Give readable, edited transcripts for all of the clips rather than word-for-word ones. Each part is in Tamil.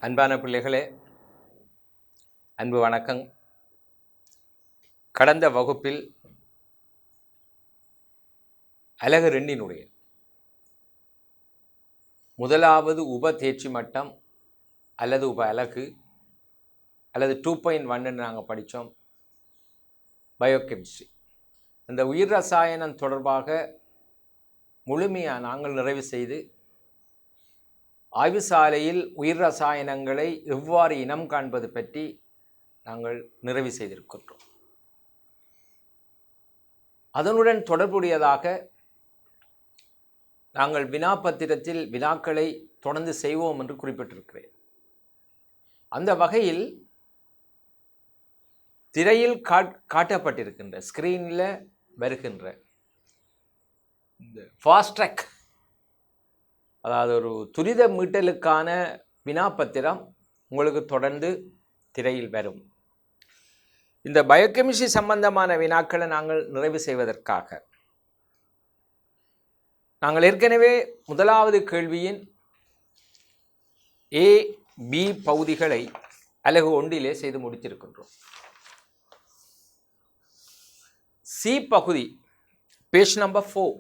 அன்பான பிள்ளைகளே, அன்பு வணக்கம். கடந்த வகுப்பில் அலகு 2 முதலாவது உப தேர்ச்சி மட்டம் அல்லது உப அலகு அல்லது 2.1 நாங்கள் படித்தோம். பயோகெமிஸ்ட்ரி, அந்த உயிர் ரசாயனம் தொடர்பாக முழுமையாக நாங்கள் நிறைவு செய்து ஆய்வுசாலையில் உயிர் ரசாயனங்களை எவ்வாறு இனம் காண்பது பற்றி நாங்கள் நிறைவு செய்திருக்கின்றோம். அதனுடன் தொடர்புடையதாக நாங்கள் வினாப்பத்திரத்தில் வினாக்களை தொடர்ந்து செய்வோம் என்று குறிப்பிட்டிருக்கிறேன். அந்த வகையில் திரையில் காட்டப்பட்டிருக்கின்ற ஸ்கிரீனில் வருகின்ற இந்த ஃபாஸ்ட் ட்ராக், அதாவது ஒரு துரித மீட்டலுக்கான வினாப்பத்திரம் உங்களுக்கு தொடர்ந்து திரையில் வரும். இந்த பயோகெமிஸ்ட்ரி சம்பந்தமான வினாக்களை நாங்கள் நிறைவு செய்வதற்காக நாங்கள் ஏற்கனவே முதலாவது கேள்வியின் A, B பகுதிகளை அலகு 1 செய்து முடித்திருக்கின்றோம். C பகுதி பேஜ் நம்பர் 4,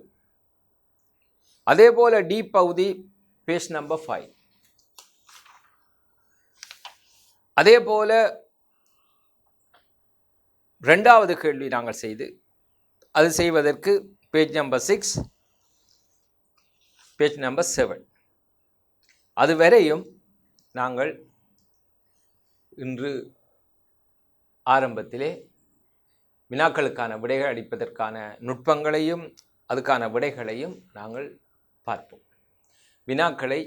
அதே போல டி பகுதி பேஜ் நம்பர் 5, அதே போல இரண்டாவது கேள்வி நாங்கள் அது செய்வதற்கு பேஜ் நம்பர் 6, பேஜ் நம்பர் 7, அதுவரையும் நாங்கள் இன்று ஆரம்பத்திலே வினாக்களுக்கான விடைகள் அளிப்பதற்கான நுட்பங்களையும் அதுக்கான விடைகளையும் நாங்கள் பார்ப்போம். வினாக்களை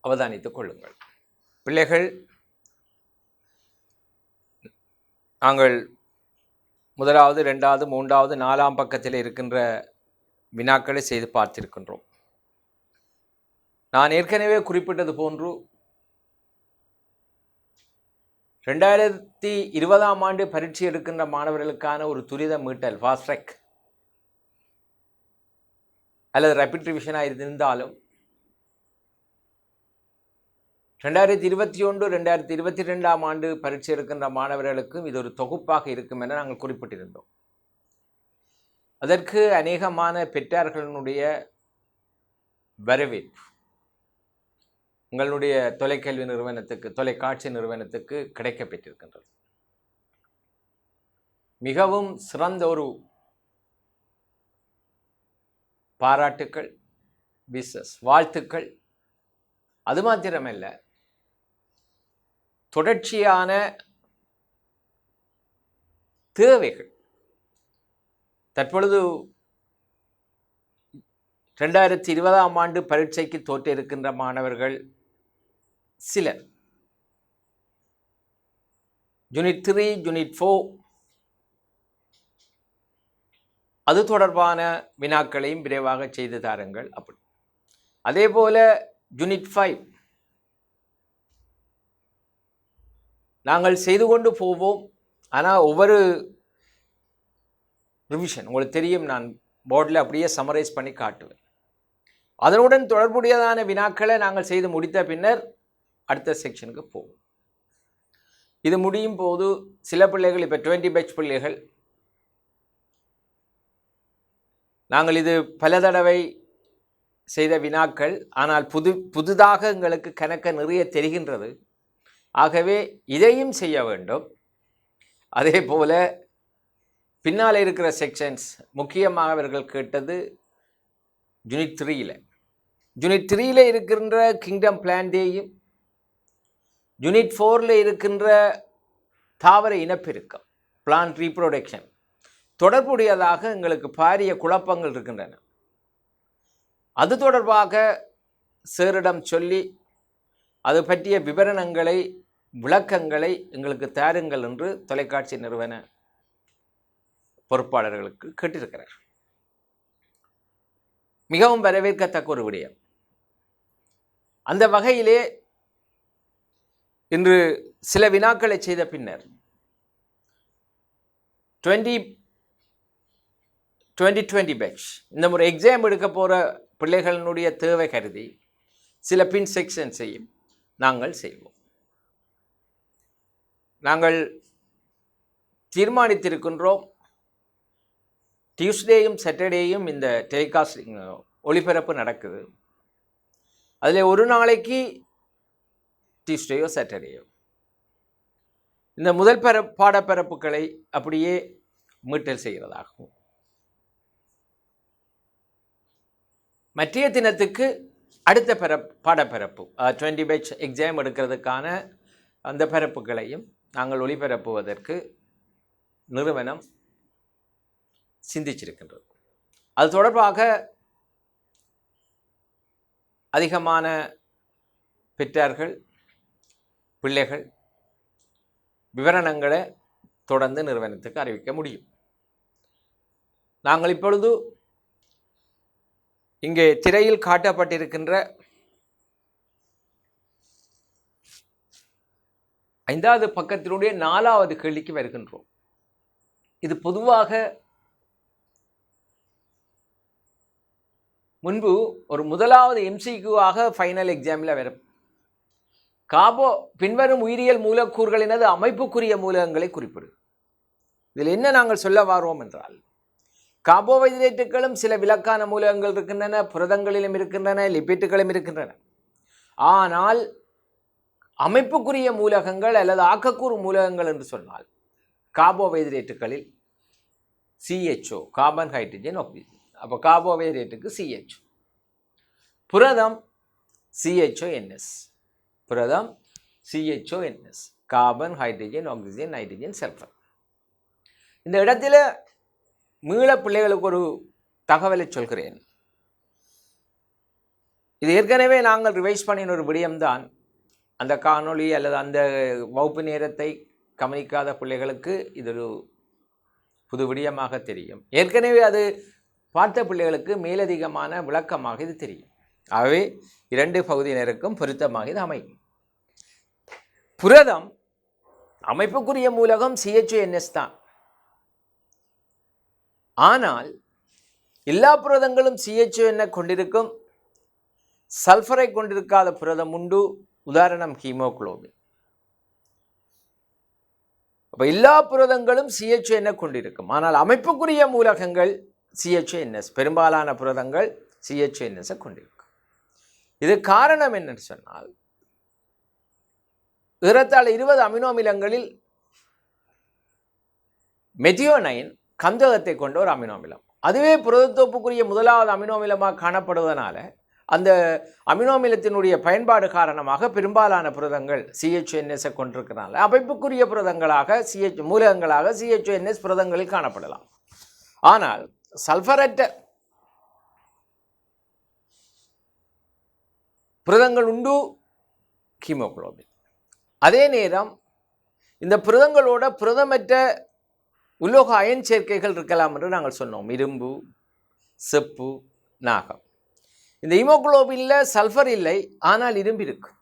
அவதானித்துக் கொள்ளுங்கள் பிள்ளைகள். நாங்கள் முதலாவது, 2வது, 3வது, 4ஆம் பக்கத்தில் இருக்கின்ற வினாக்களை செய்து பார்த்திருக்கின்றோம். நான் ஏற்கனவே குறிப்பிட்டது போன்று 2020ஆம் ஆண்டு பரீட்சை எடுக்கின்ற மாணவர்களுக்கான ஒரு துரித மீட்டல் ஃபாஸ்ட் ட்ராக் அல்லது ரேபிட் ரிவிஷனாக இருந்தாலும் 2021, 2022ஆம் ஆண்டு பரீட்சை எடுக்கின்ற மாணவர்களுக்கும் இது ஒரு தொகுப்பாக இருக்கும் என நாங்கள் குறிப்பிட்டிருந்தோம். அதற்கு அநேகமான பெற்றார்களுடைய வரவேற்பு உங்களுடைய தொலைக்கல்வி நிறுவனத்துக்கு, தொலைக்காட்சி நிறுவனத்துக்கு கிடைக்கப்பெற்றிருக்கின்றது. மிகவும் சிறந்த ஒரு பாராட்டுக்கள், வாழ்த்துக்கள். அது மாத்திரமல்ல, தொடர்ச்சியான தேவைகள். தற்பொழுது 2020ஆம் ஆண்டு பரீட்சைக்கு தோற்றிருக்கின்ற மாணவர்கள் சிலர் யூனிட் 3, யூனிட் 4 அது தொடர்பான வினாக்களையும் விரைவாக செய்து தாருங்கள். அப்படி அதே போல யூனிட் 5 நாங்கள் செய்து கொண்டு போவோம். ஆனால் ஒவ்வொரு ரிவிஷன் உங்களுக்கு தெரியும், நான் போர்டில் அப்படியே சமரைஸ் பண்ணி காட்டுவேன். அதனுடன் தொடர்புடையதான வினாக்களை நாங்கள் செய்து முடித்த பின்னர் அடுத்த செக்ஷனுக்கு போவோம். இது முடியும் போது சில பிள்ளைகள், இப்போ 20 பேட்ச் பிள்ளைகள், நாங்கள் இது பல தடவை செய்த வினாக்கள், ஆனால் புதிதாக எங்களுக்கு கணக்க நிறைய தெரிகின்றது. ஆகவே இதையும் செய்ய வேண்டும். அதே போல பின்னால் இருக்கிற செக்ஷன்ஸ், முக்கியமாக அவர்கள் கேட்டது யூனிட் 3. யூனிட் 3 இருக்கின்ற கிங்டம் பிளான்டேயும் யூனிட் 4 இருக்கின்ற தாவர இனப்பெருக்கம், பிளான்ட் ரீப்ரொடக்ஷன் தொடர்புடையதாக எங்களுக்கு பாரிய குழப்பங்கள் இருக்கின்றன. அது தொடர்பாக சேரிடம் சொல்லி அது பற்றிய விவரணங்களை, விளக்கங்களை எங்களுக்கு தாருங்கள் என்று தொலைக்காட்சி நிறுவன பொறுப்பாளர்களுக்கு கேட்டிருக்கிறார். மிகவும் வரவேற்கத்தக்க ஒரு விடயம். அந்த வகையிலே இன்று சில வினாக்களை செய்த பின்னர் 2020 பேட்ச் இந்த முறை எக்ஸாம் எடுக்க போகிற பிள்ளைகளினுடைய தேவை கருதி சில பின் செக்ஷன்ஸையும் நாங்கள் செய்வோம். நாங்கள் தீர்மானித்திருக்கின்றோம், டியூஸ்டேயும் சாட்டர்டேயும் இந்த டெலிகாஸ்டிங் ஒளிபரப்பு நடக்குது. அதில் ஒரு நாளைக்கு டியூஸ்டேயோ சாட்டர்டேயோ இந்த முதல் பாடப்பரப்புகளை அப்படியே மீட்டல் செய்கிறதாகும். மற்றைய தினத்துக்கு அடுத்த பாடப்பரப்பு 20 பேட்ச் எக்ஸாம் எடுக்கிறதுக்கான அந்த பரப்புகளையும் நாங்கள் ஒளிபரப்புவதற்கு நிறுவனம் சிந்திச்சிருக்கின்றது. அது தொடர்பாக அதிகமான பெற்றார்கள், பிள்ளைகள் விவரணங்களை தொடர்ந்து நிறுவனத்துக்கு அறிவிக்க முடியும். நாங்கள் இப்பொழுது இங்கே திரையில் காட்டப்பட்டிருக்கின்ற 5வது பக்கத்தினுடைய 4வது கேள்விக்கு வருகின்றோம். இது பொதுவாக முன்பு ஒரு முதலாவது MCQ-ஆக ஃபைனல் எக்ஸாமில் வரும். காபோ பின்வரும் உயிரியல் மூலக்கூறுகளினது அமைப்புக்குரிய மூலகங்களை குறிப்பிடும். இதில் என்ன நாங்கள் சொல்ல வாரோம் என்றால், கார்போஹைட்ரேட்டுகளும் சில விலக்கான மூலகங்கள் இருக்கின்றன, புரதங்களிலும் இருக்கின்றன, லிப்பிட்டுகளும் இருக்கின்றன. ஆனால் அமைப்புக்குரிய மூலகங்கள் அல்லது ஆக்கக்கூறு மூலகங்கள் என்று சொன்னால் கார்போஹைட்ரேட்டுகளில் CHO, கார்பன் ஹைட்ரஜன் ஆக்சிஜன். அப்போ கார்போஹைட்ரேட்டுக்கு CHO, புரதம் CHONS, புரதம் CHONS, carbon hydrogen oxygen nitrogen sulphur. இந்த இடத்துல மீள பிள்ளைகளுக்கு ஒரு தகவலை சொல்கிறேன். இது ஏற்கனவே நாங்கள் ரிவைஸ் பண்ணின ஒரு விடயம்தான். அந்த காணொளி அல்லது அந்த வகுப்பு நேரத்தை கவனிக்காத பிள்ளைகளுக்கு இது ஒரு புது விடயமாக தெரியும். ஏற்கனவே அது பார்த்த பிள்ளைகளுக்கு மேலதிகமான விளக்கமாக இது தெரியும். ஆகவே 2 பகுதியினருக்கும் பொருத்தமாக இது அமையும். புரதம் அமைப்புக்குரிய மூலகம் CHONS தான். ஆனால் எல்லா புரதங்களும் CHO கொண்டிருக்கும், சல்ஃபரை கொண்டிருக்காத புரதம் உண்டு. உதாரணம் ஹீமோகுளோபின். அப்போ எல்லா புரதங்களும் CHO கொண்டிருக்கும், ஆனால் அமைப்புக்குரிய மூலகங்கள் CHONS, பெரும்பாலான புரதங்கள் CHONS கொண்டிருக்கும். இது காரணம் என்னன்னு சொன்னால், ஏறத்தாழ 20 அமினோ அமிலங்களில் மெத்தியோனைன் கந்தகத்தை கொண்ட ஒரு அமினோ அமிலம். அதுவே புரதத்தொப்புக்குரிய முதலாவது அமினோ அமிலமாக காணப்படுவதனால அந்த அமினோ அமிலத்தினுடைய பயன்பாடு காரணமாக பெரும்பாலான புரதங்கள் CHONS கொண்டிருக்கிறனால அமைப்புக்குரிய புரதங்களாக மூலகங்களாக CHONS புரதங்களில் காணப்படலாம். ஆனால் சல்ஃபரற்ற புரதங்கள் உண்டு, ஹீமோகுளோபின். அதே நேரம் இந்த புரதங்களோட புரதமற்ற உலோக அயன் சேர்க்கைகள் இருக்கலாம் என்று நாங்கள் சொன்னோம். இரும்பு, செப்பு, நாகம். இந்த ஹீமோகுளோபினில் சல்ஃபர் இல்லை, ஆனால் இரும்பு இருக்கும்.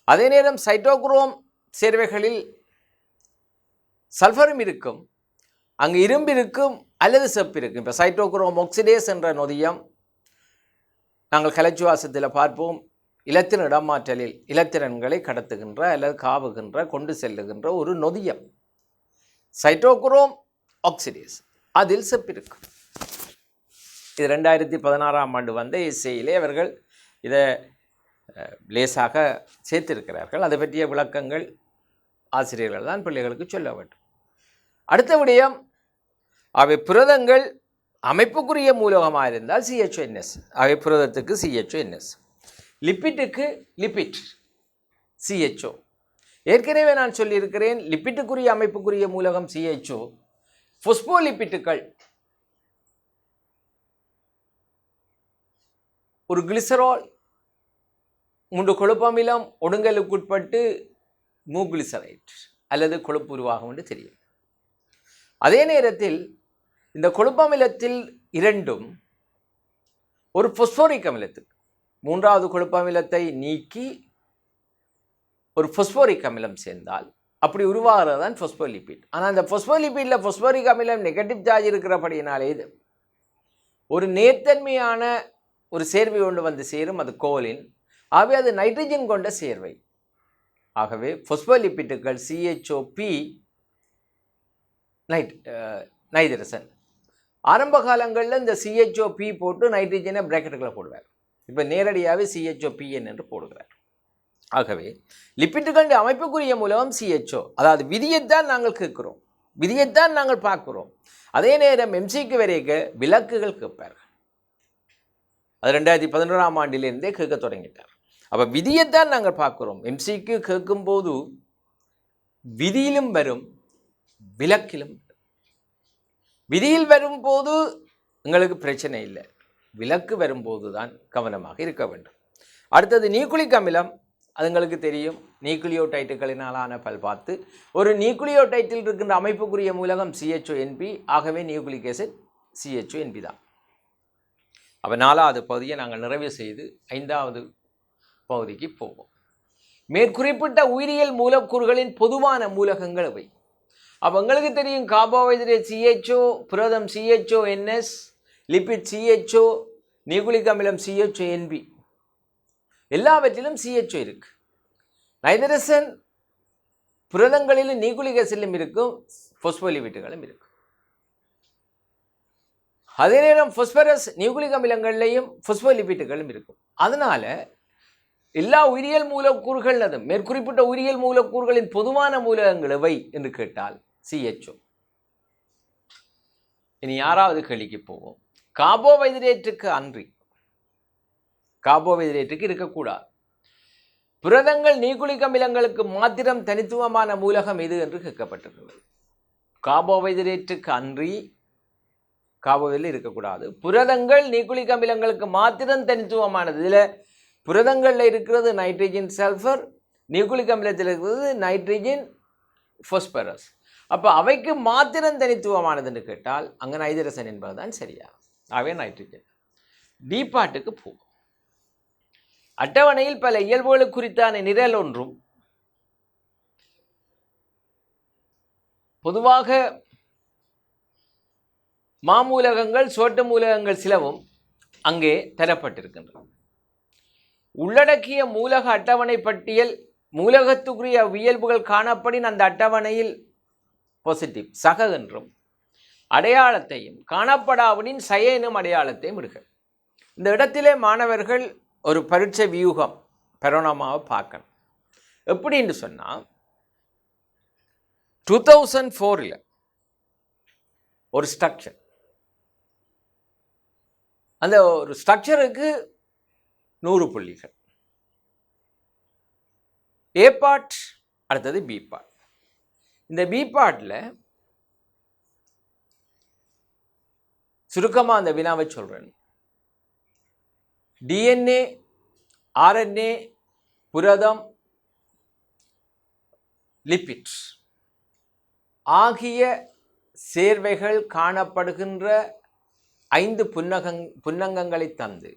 அதே நேரம் சைட்டோக்ரோம் சேர்வைகளில் சல்ஃபரும் இருக்கும், அங்கு இரும்பு இருக்கும் அல்லது செப்பு இருக்கும். இப்போ சைட்டோக்ரோம் ஆக்சிடேஸ் என்ற நொதியம் நாங்கள் கலைச்சுவாசத்தில் பார்ப்போம். இலத்திரன் இடமாற்றலில் இலத்திரன்களை கடத்துகின்ற அல்லது காவுகின்ற கொண்டு செல்லுகின்ற ஒரு நொதியம் சைட்டோக்ரோம் ஆக்சிடேஸ், அதில் செப்பு இருக்கும். இது 2016ஆம் ஆண்டு வந்த எஸ்ஏயிலே அவர்கள் இதை லேசாக சேர்த்திருக்கிறார்கள். அதை பற்றிய விளக்கங்கள் ஆசிரியர்கள் தான் பிள்ளைகளுக்கு சொல்ல வேண்டும். அடுத்த விடயம், அவை புரதங்கள் அமைப்புக்குரிய மூலகமாக இருந்தால் CHONS, அவை புரதத்துக்கு CHONS, லிப்பிட்டுக்கு லிப்பிட் CHO. ஏற்கனவே நான் சொல்லியிருக்கிறேன், லிப்பிட்டுக்குரிய அமைப்புக்குரிய மூலகம் CHO. பொஸ்போலிப்பிட்டுகள் ஒரு கிளிசரால் 3 கொழுப்பமிலம் ஒடுங்கலுக்குட்பட்டு மூக்ளிசரைட் அல்லது கொழுப்பு உருவாகும் என்று தெரியும். அதே நேரத்தில் இந்த கொழுப்பமிலத்தில் 2ம் ஒரு பொஸ்போரிக் அமிலத்துக்கு 3வது கொழுப்பமிலத்தை நீக்கி ஒரு பொஸ்போரிக் அமிலம் சேர்ந்தால் அப்படி உருவாகிறது தான் பொஸ்போலிபிட். ஆனால் அந்த பொஸ்போலிபிட்டில் பொஸ்போரிக் அமிலம் நெகட்டிவ் சார்ஜ் இருக்கிறபடினாலே இது ஒரு நேர்த்தன்மையான ஒரு சேர்வை கொண்டு வந்து சேரும், அது கோலின். ஆகவே அது நைட்ரஜன் கொண்ட சேர்வை. ஆகவே பொஸ்போலிபிட்டுகள் CHOP நைட்ரசன். ஆரம்ப காலங்களில் இந்த CHOP போட்டு நைட்ரஜனை பிராக்கெட்டுகளை போடுவார். இப்போ நேரடியாகவே CHOPN என்று போடுகிறார். ஆகவே லிப்பிட்டுகளின் அமைப்புக்குரிய மூலம் CHO, அதாவது விதியைத்தான் நாங்கள் கேட்கிறோம், விதியைத்தான் நாங்கள் பார்க்கிறோம். அதே நேரம் MCக்கு வரைக்க விலக்குகள் கேட்பார்கள். அது 2011ஆம் ஆண்டிலிருந்தே கேட்க தொடங்கிட்டார். அப்போ விதியைத்தான் நாங்கள் பார்க்கிறோம். MCக்கு கேட்கும்போது விதியிலும் வரும், விலக்கிலும். விதியில் வரும்போது எங்களுக்கு பிரச்சனை இல்லை, விலக்கு வரும்போது தான் கவனமாக இருக்க வேண்டும். அடுத்தது நியூக்ளிக் அமிலம். அது எங்களுக்கு தெரியும், நியூக்ளியோடைட்டுகளினாலான பல்பாத்து. ஒரு நியூக்ளியோடைட்டில் இருக்கின்ற அமைப்புக்குரிய மூலகம் CHONP. ஆகவே நியூக்ளிக் ஆசிட் CHONP தான். அப்போ 4வது பகுதியை நாங்கள் நிறைவு செய்து 5வது பகுதிக்கு போவோம். மேற்குறிப்பிட்ட உயிரியல் மூலக்கூறுகளின் பொதுவான மூலகங்கள் இவை. அப்போ எங்களுக்கு தெரியும், கார்போஹைட்ரேட் CHO, புரதம் CHONS, லிப்பிட் CHO, நியூக்ளிக் அமிலம் CHONP. எல்லாவற்றிலும் CHO இருக்கு. நைட்ரசன் புரதங்களிலும் நியூக்ளிக் ஆசிட்லும் இருக்கும், பொஸ்போலிபிட்டுகளும் இருக்கும். அதே நேரம் பொஸ்பரஸ் நியூக்ளிக் அமிலங்கள்லையும் பொஸ்போலிபிட்டுகளும் இருக்கும். அதனால எல்லா உயிரியல் மூலக்கூறுகள், அது மேற்குறிப்பிட்ட உயிரியல் மூலக்கூறுகளின் பொதுவான மூலகங்கள் எவை என்று கேட்டால் CHO. இனி 6வது கேள்விக்கு போவோம். கார்போஹைட்ரேட்டுக்கு அன்றி, கார்போஹைட்ரேட்டுக்கு இருக்கக்கூடாது, புரதங்கள் நியூக்ளிக் அமிலங்களுக்கு மாத்திரம் தனித்துவமான மூலகம் எது என்று கேட்கப்பட்டிருக்கிறது. கார்போஹைட்ரேட்டுக்கு அன்றி கார்போஹைட்ரேட் இருக்கக்கூடாது, புரதங்கள் நியூக்ளிக் அமிலங்களுக்கு மாத்திரம் தனித்துவமானது. இதில் புரதங்களில் இருக்கிறது நைட்ரஜன் சல்ஃபர், நியூக்ளிக் அமிலத்தில் இருக்கிறது நைட்ரஜன் பொஸ்பரஸ். அப்போ அவைக்கு மாத்திரம் தனித்துவமானதுன்னு கேட்டால் அங்கே நைட்ரசன் என்பதுதான் சரியா. ஆகவே நைட்ரஜன். டி பாட்டுக்கு போகும். அட்டவணையில் பல இயல்புகள் குறித்தான நிரல் ஒன்றும் பொதுவாக மாமூலகங்கள் சோட்டு மூலகங்கள் சிலவும் அங்கே தரப்பட்டிருக்கின்றன. உள்ளடக்கிய மூலக அட்டவணை பட்டியல் மூலகத்துக்குரிய இயல்புகள் காணப்படின் அந்த அட்டவணையில் பாசிட்டிவ் சக என்றும் அடையாளத்தையும் காணப்படாவிடின் சய எனும் அடையாளத்தையும் இடுக. இந்த இடத்திலே மாணவர்கள் ஒரு பரீட்சை வியூகம் பெரோனோமாவை பார்க்கணும். எப்படின்னு சொன்னால் 2004 ஒரு ஸ்ட்ரக்சர், அந்த ஒரு ஸ்ட்ரக்சருக்கு 100 புள்ளிகள். ஏ பார்ட், அடுத்தது பி பார்ட். இந்த பி பார்ட்டில் சுருக்கமாக அந்த வினாவை சொல்கிறேன். DNA, RNA, புரதம், லிப்பிட் ஆகிய சேர்வைகள் காணப்படுகின்ற 5 புன்னங்கங்களை தந்து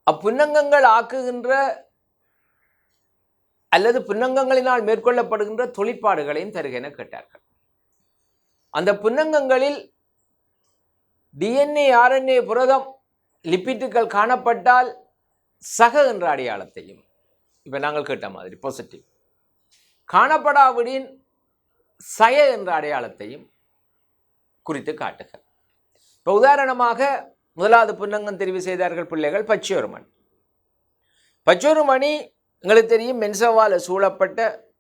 அப்புன்னங்கங்கள் ஆக்குகின்ற அல்லது புன்னங்கங்களினால் மேற்கொள்ளப்படுகின்ற தொழிற்பாடுகளையும் தருக என கேட்டார்கள். அந்த புன்னங்கங்களில் DNA, RNA, புரதம், லிப்பிட்டுகள் காணப்பட்டால் சக என்ற அடையாளத்தையும், இப்போ நாங்கள் கேட்ட மாதிரி பாசிட்டிவ், காணப்படாவிடின் சய என்ற அடையாளத்தையும் குறித்து காட்டுக. இப்போ உதாரணமாக 1வது புன்னங்கம் தெரிவு செய்தார்கள் பிள்ளைகள் பச்சையொரு மணி. பச்சையொரு மணி எங்களுக்கு தெரியும், மென்சவால் சூழப்பட்ட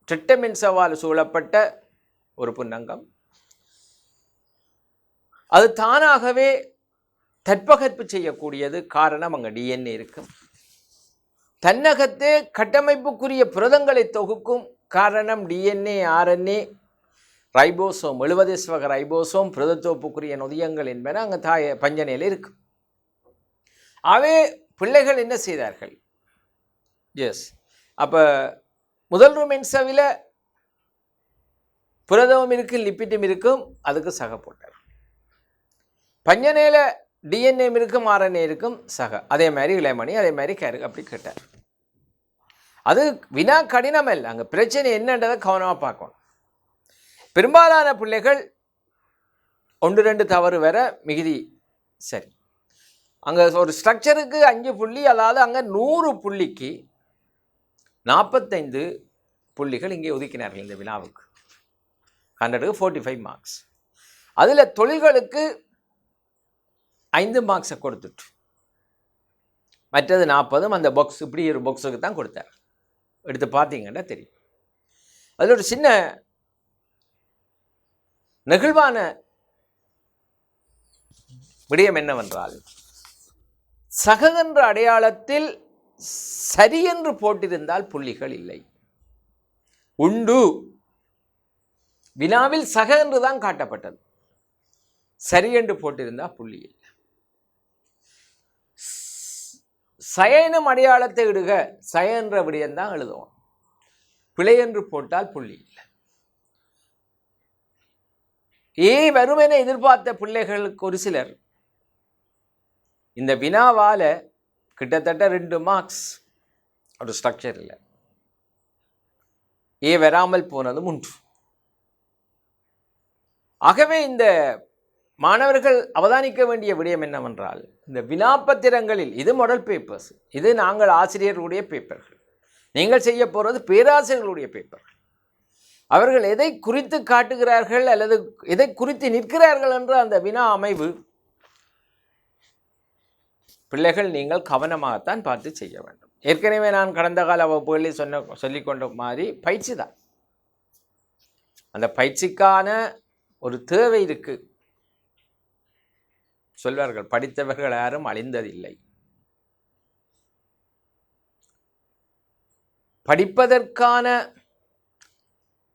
திட்ட மென்சவால் சூழப்பட்ட ஒரு புன்னங்கம். அது தானாகவே தட்பகற்பு செய்யக்கூடியது. காரணம், அங்கே DNA இருக்கும். தன்னகத்தே கட்டமைப்புக்குரிய புரதங்களை தொகுக்கும். காரணம் DNA, RNA, ரைபோசோம், 70 வகை ரைபோசோம், புரதத்தொகுப்புக்குரிய நொதியங்கள் என்பன அங்கே பஞ்சனையில் இருக்கு. அவே பிள்ளைகள் என்ன செய்தார்கள்? எஸ், அப்போ முதல் மென்சவில புரதமும் இருக்கும், லிப்பிட்டும் இருக்கும், அதுக்கு சக போட்டார். பஞ்சனையில் DNA இருக்கும், RNA இருக்கும், சக. அதே மாதிரி இளைமணி, அதே மாதிரி அப்படி கேட்டார். அது வினா கடினம் இல்லை, அங்கே பிரச்சனை என்னன்றதை கவனமாக பார்க்கணும். பெரும்பாலான பிள்ளைகள் 1-2 தவறு வர மிகுதி சரி. அங்கே ஒரு ஸ்ட்ரக்சருக்கு 5 புள்ளி, அதாவது அங்கே 100 புள்ளிக்கு 45 புள்ளிகள் இங்கே ஒதுக்கினார்கள் இந்த வினாவுக்கு. 100க்கு 45 மார்க்ஸ். அதில் தொழில்களுக்கு 5 மார்க்ஸை கொடுத்துட்டு மற்றது 40 அந்த பாக்ஸ் இப்படி ஒரு பாக்ஸுக்கு தான் கொடுத்தார். எடுத்து பார்த்தீங்கன்னா தெரியும். அதில் ஒரு சின்ன நெகிழ்வான விடயம் என்னவென்றால், சக என்ற அடையாளத்தில் சரி என்று போட்டிருந்தால் புள்ளிகள் இல்லை. உண்டு வினாவில் சக என்று தான் காட்டப்பட்டது. சரி என்று போட்டிருந்தால் புள்ளி இல்லை. சயனும் அடையாளத்தை இடுக, சய என்ற விடயம்தான் எழுதுவோம். பிழை என்று போட்டால் புள்ளி இல்லை. வெறுமென எதிர்பார்த்த பிள்ளைகளுக்கு ஒரு சிலர் இந்த வினாவால கிட்டத்தட்ட 2 மார்க்ஸ் ஒரு ஸ்ட்ரக்சர் இல்லை, வராமல் போனதும் உண்டு. ஆகவே இந்த மாணவர்கள் அவதானிக்க வேண்டிய விடயம் என்னவென்றால், இந்த வினாப்பத்திரங்களில் இது மாடல் பேப்பர்ஸ், இது நாங்கள் ஆசிரியர்களுடைய பேப்பர்கள், நீங்கள் செய்ய போகிறது பேராசிரியர்களுடைய பேப்பர்கள். அவர்கள் எதை குறித்து காட்டுகிறார்கள் அல்லது எதை குறித்து நிற்கிறார்கள் என்ற அந்த வினா அமைவு பிள்ளைகள் நீங்கள் கவனமாகத்தான் பார்த்து செய்ய வேண்டும். ஏற்கனவே நான் கடந்த கால வகுப்புகளில் சொல்லிக்கொண்ட மாதிரி பயிற்சி தான். அந்த பயிற்சிக்கான ஒரு தேவை இருக்கு. சொல்வார்கள், படித்தவர்கள் யாரும் அழிந்ததில்லை. படிப்பதற்கான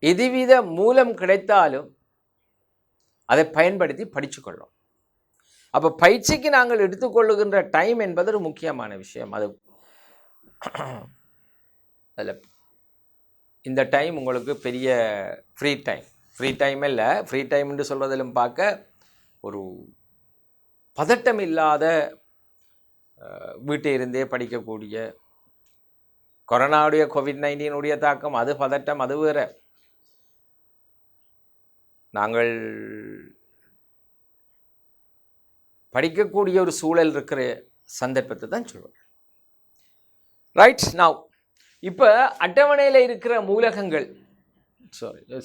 எதுவித மூலம் கிடைத்தாலும் அதை பயன்படுத்தி படிச்சுக்கொள்ளும். அப்போ பயிற்சிக்கு நாங்கள் எடுத்துக்கொள்ளுகின்ற டைம் என்பது ஒரு முக்கியமான விஷயம். அது அதில் இந்த டைம் உங்களுக்கு பெரிய ஃப்ரீ டைம் இல்லை. ஃப்ரீ டைம் என்று சொல்வதிலும் பார்க்க ஒரு பதட்டம் இல்லாத வீட்டில் இருந்தே படிக்கக்கூடிய, கொரோனாவுடைய COVID-19 தாக்கம், அது பதட்டம், அது வேறு. நாங்கள் படிக்கக்கூடிய ஒரு சூழல் இருக்கிற சந்தர்ப்பத்தை தான் சொல்லுவோம். ரைட். நவ் இப்போ அட்டவணையில் இருக்கிற மூலகங்கள்,